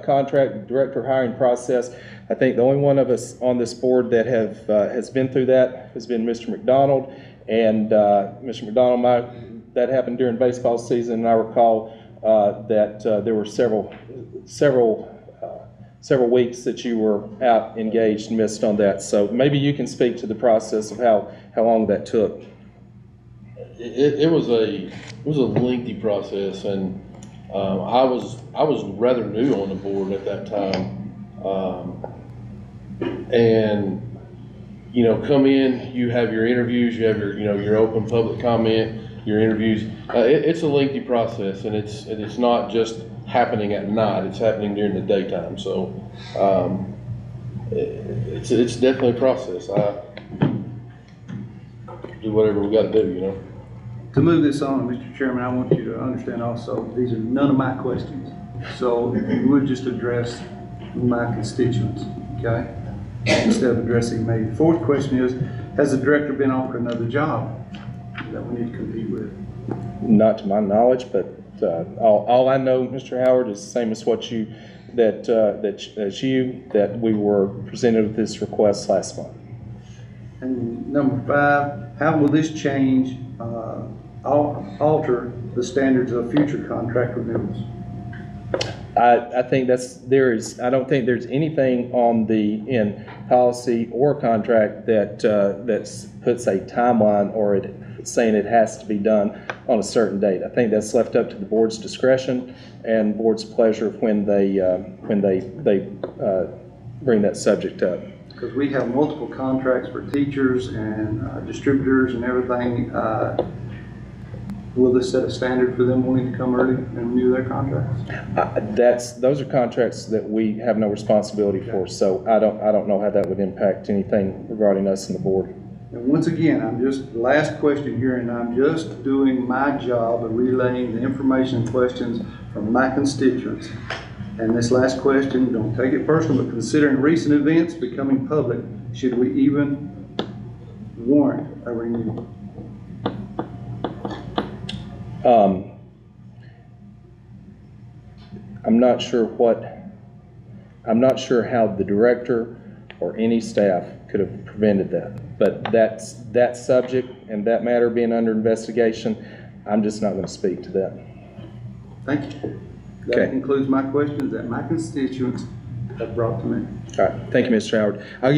contract, director hiring process, I think the only one of us on this board that has been through that has been Mr. McDonald. And Mr. McDonald, that happened during baseball season, and I recall that there were several weeks that you were out engaged and missed on that. So maybe you can speak to the process of how long that took. It was a lengthy process, and I was rather new on the board at that time, and come in, you have your interviews, you have your open public comment, your interviews. It's a lengthy process, and it's not just happening at night, it's happening during the daytime. So it's definitely a process. I do whatever we got to do, To move this on, Mr. Chairman, I want you to understand also, these are none of my questions. So if you would just address my constituents, okay? Instead of addressing me. The fourth question is, has the director been offered another job that we need to compete with? Not to my knowledge, but all I know, Mr. Howard, is the same as what you, that we were presented with this request last month. And number 5, how will this change, alter the standards of future contract renewals? I think I don't think there's anything in policy or contract that puts a timeline or saying it has to be done on a certain date. I think that's left up to the board's discretion and board's pleasure when they bring that subject up. Because we have multiple contracts for teachers and distributors and everything. Will this set a standard for them wanting to come early and renew their contracts? Those are contracts that we have no responsibility for, so I don't know how that would impact anything regarding us and the board. And once again, last question here, and I'm just doing my job of relaying the information and questions from my constituents. And this last question, don't take it personal, but considering recent events becoming public, should we even warrant a renewal? I'm not sure how the director or any staff could have prevented that. But that subject and that matter being under investigation, I'm just not going to speak to that. Thank you. That concludes my questions that my constituents have brought to me. All right. Thank you, Mr. Howard. Thank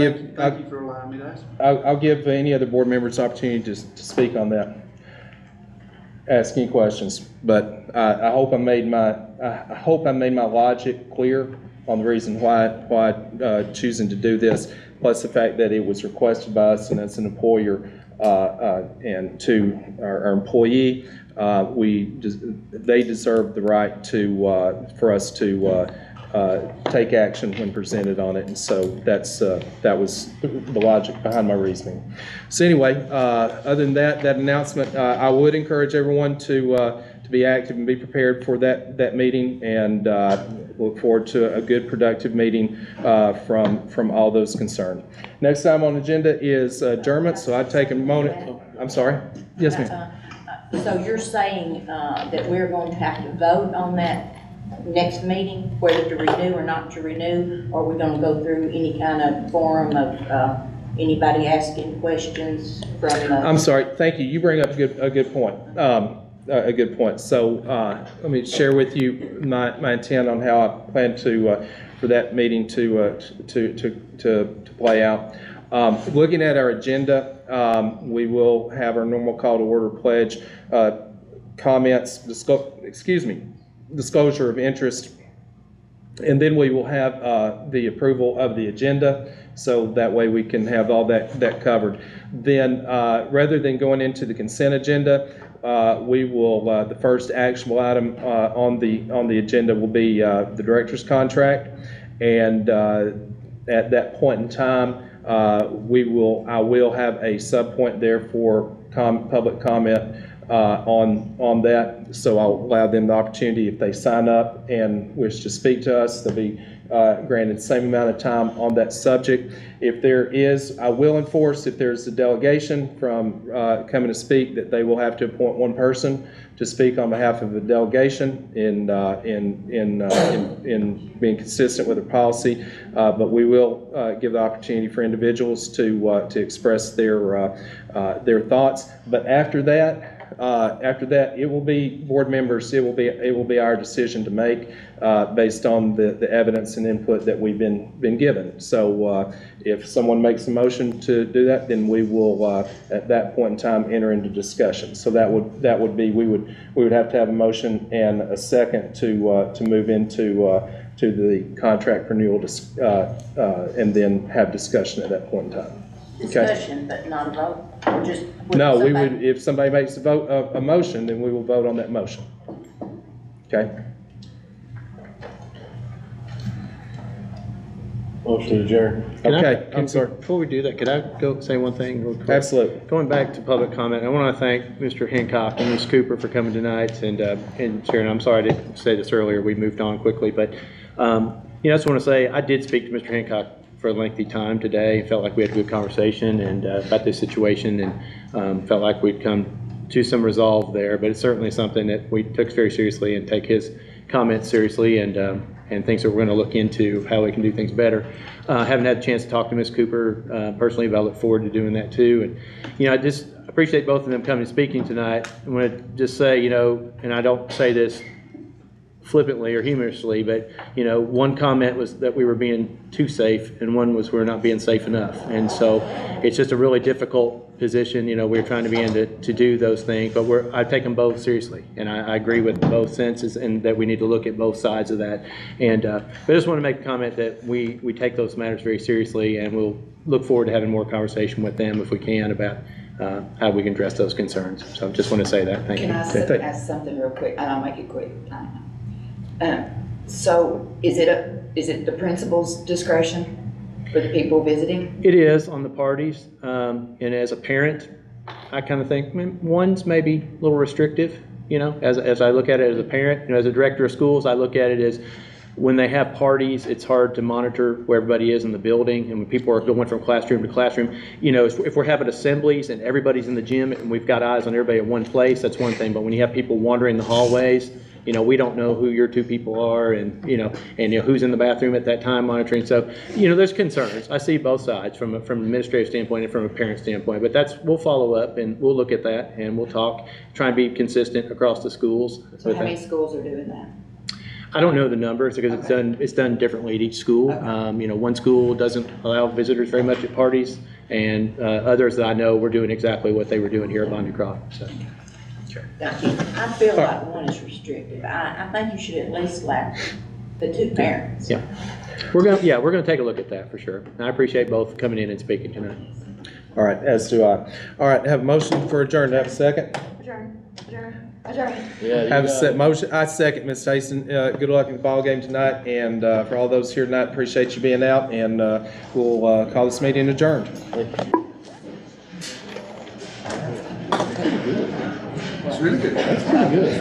you for allowing me to ask. I'll give any other board members opportunity to speak on that. Ask any questions, but I hope I made my logic clear on the reason why choosing to do this, plus the fact that it was requested by us, and as an employer and to our employee, they deserve the right for us to take action when presented on it, and so that was the logic behind my reasoning. So anyway, other than that announcement, I would encourage everyone to be active and be prepared for that meeting, and look forward to a good, productive meeting from all those concerned. Next item on the agenda is adjournment, so I'd take a moment. I'm sorry. Yes, ma'am. So you're saying that we're going to have to vote on that next meeting, whether to renew or not to renew, or we're going to go through any kind of forum of anybody asking questions from I'm sorry. Thank you. You bring up a good point. A good point. So let me share with you my intent on how I plan for that meeting to play out. Looking at our agenda, we will have our normal call to order, pledge, comments, disclosure of interest, and then we will have the approval of the agenda, so that way we can have all that covered. Then rather than going into the consent agenda, we will the first actionable item on the agenda will be the director's contract, and at that point in time I will have a sub-point there for public comment on that. So I'll allow them the opportunity, if they sign up and wish to speak to us, they'll be granted the same amount of time on that subject. If there is, I will enforce, if there's a delegation from coming to speak, that they will have to appoint one person to speak on behalf of the delegation in being consistent with the policy. But we will give the opportunity for individuals to express their thoughts. But after that, it will be board members. It will be our decision to make based on the evidence and input that we've been given. So if someone makes a motion to do that, then we will at that point in time enter into discussion. So that would be we would have to have a motion and a second to move into to the contract renewal and then have discussion at that point in time. Discussion, but not a vote, or just? No, we would, if somebody makes a motion, then we will vote on that motion. Okay? Motion to adjourn. Okay, I'm sorry. Before we do that, could I go say one thing real quick? Absolutely. Going back to public comment, I want to thank Mr. Hancock and Ms. Cooper for coming tonight, and Sharon, I'm sorry I didn't say this earlier, we moved on quickly, but, I just want to say, I did speak to Mr. Hancock for a lengthy time today, felt like we had a good conversation and about this situation, and felt like we'd come to some resolve there, but it's certainly something that we took very seriously and take his comments seriously, and things that we're going to look into how we can do things better. Haven't had a chance to talk to Ms. Cooper personally, but I look forward to doing that too. And I just appreciate both of them coming and speaking tonight. I want to just say, and I don't say this flippantly or humorously, but one comment was that we were being too safe, and one was we're not being safe enough. And so it's just a really difficult position. We're trying to be in to do those things, but I take them both seriously, and I agree with both senses, and that we need to look at both sides of that. And but I just want to make a comment that we take those matters very seriously, and we'll look forward to having more conversation with them if we can about how we can address those concerns. So just want to say that. Thank you. Can I ask something real quick, and I'll make it quick. So is it the principal's discretion for the people visiting? It is on the parties, and as a parent, I kind of think one's maybe a little restrictive. As I look at it as a parent, as a director of schools, I look at it as when they have parties, it's hard to monitor where everybody is in the building, and when people are going from classroom to classroom, if we're having assemblies and everybody's in the gym and we've got eyes on everybody at one place, that's one thing. But when you have people wandering the hallways, we don't know who your two people are, and who's in the bathroom at that time monitoring. So, there's concerns. I see both sides from an administrative standpoint and from a parent standpoint. But we'll follow up and we'll look at that and we'll talk, try and be consistent across the schools. So how many schools are doing that? I don't know the numbers because it's done differently at each school. Okay. One school doesn't allow visitors very much at parties, and others that I know were doing exactly what they were doing here at Bondy-Croft. So. Thank you. I feel like one is restrictive. I think you should at least allow the two parents. Yeah. We're gonna take a look at that for sure. And I appreciate both coming in and speaking tonight. All right, as do I. All right, have a motion for adjourn. Have a second? Adjourn. Yeah, Have a set motion. I second, Ms. Tyson. Good luck in the ball game tonight, and for all those here tonight, appreciate you being out, and we'll call this meeting adjourned. It's really good. That's pretty good.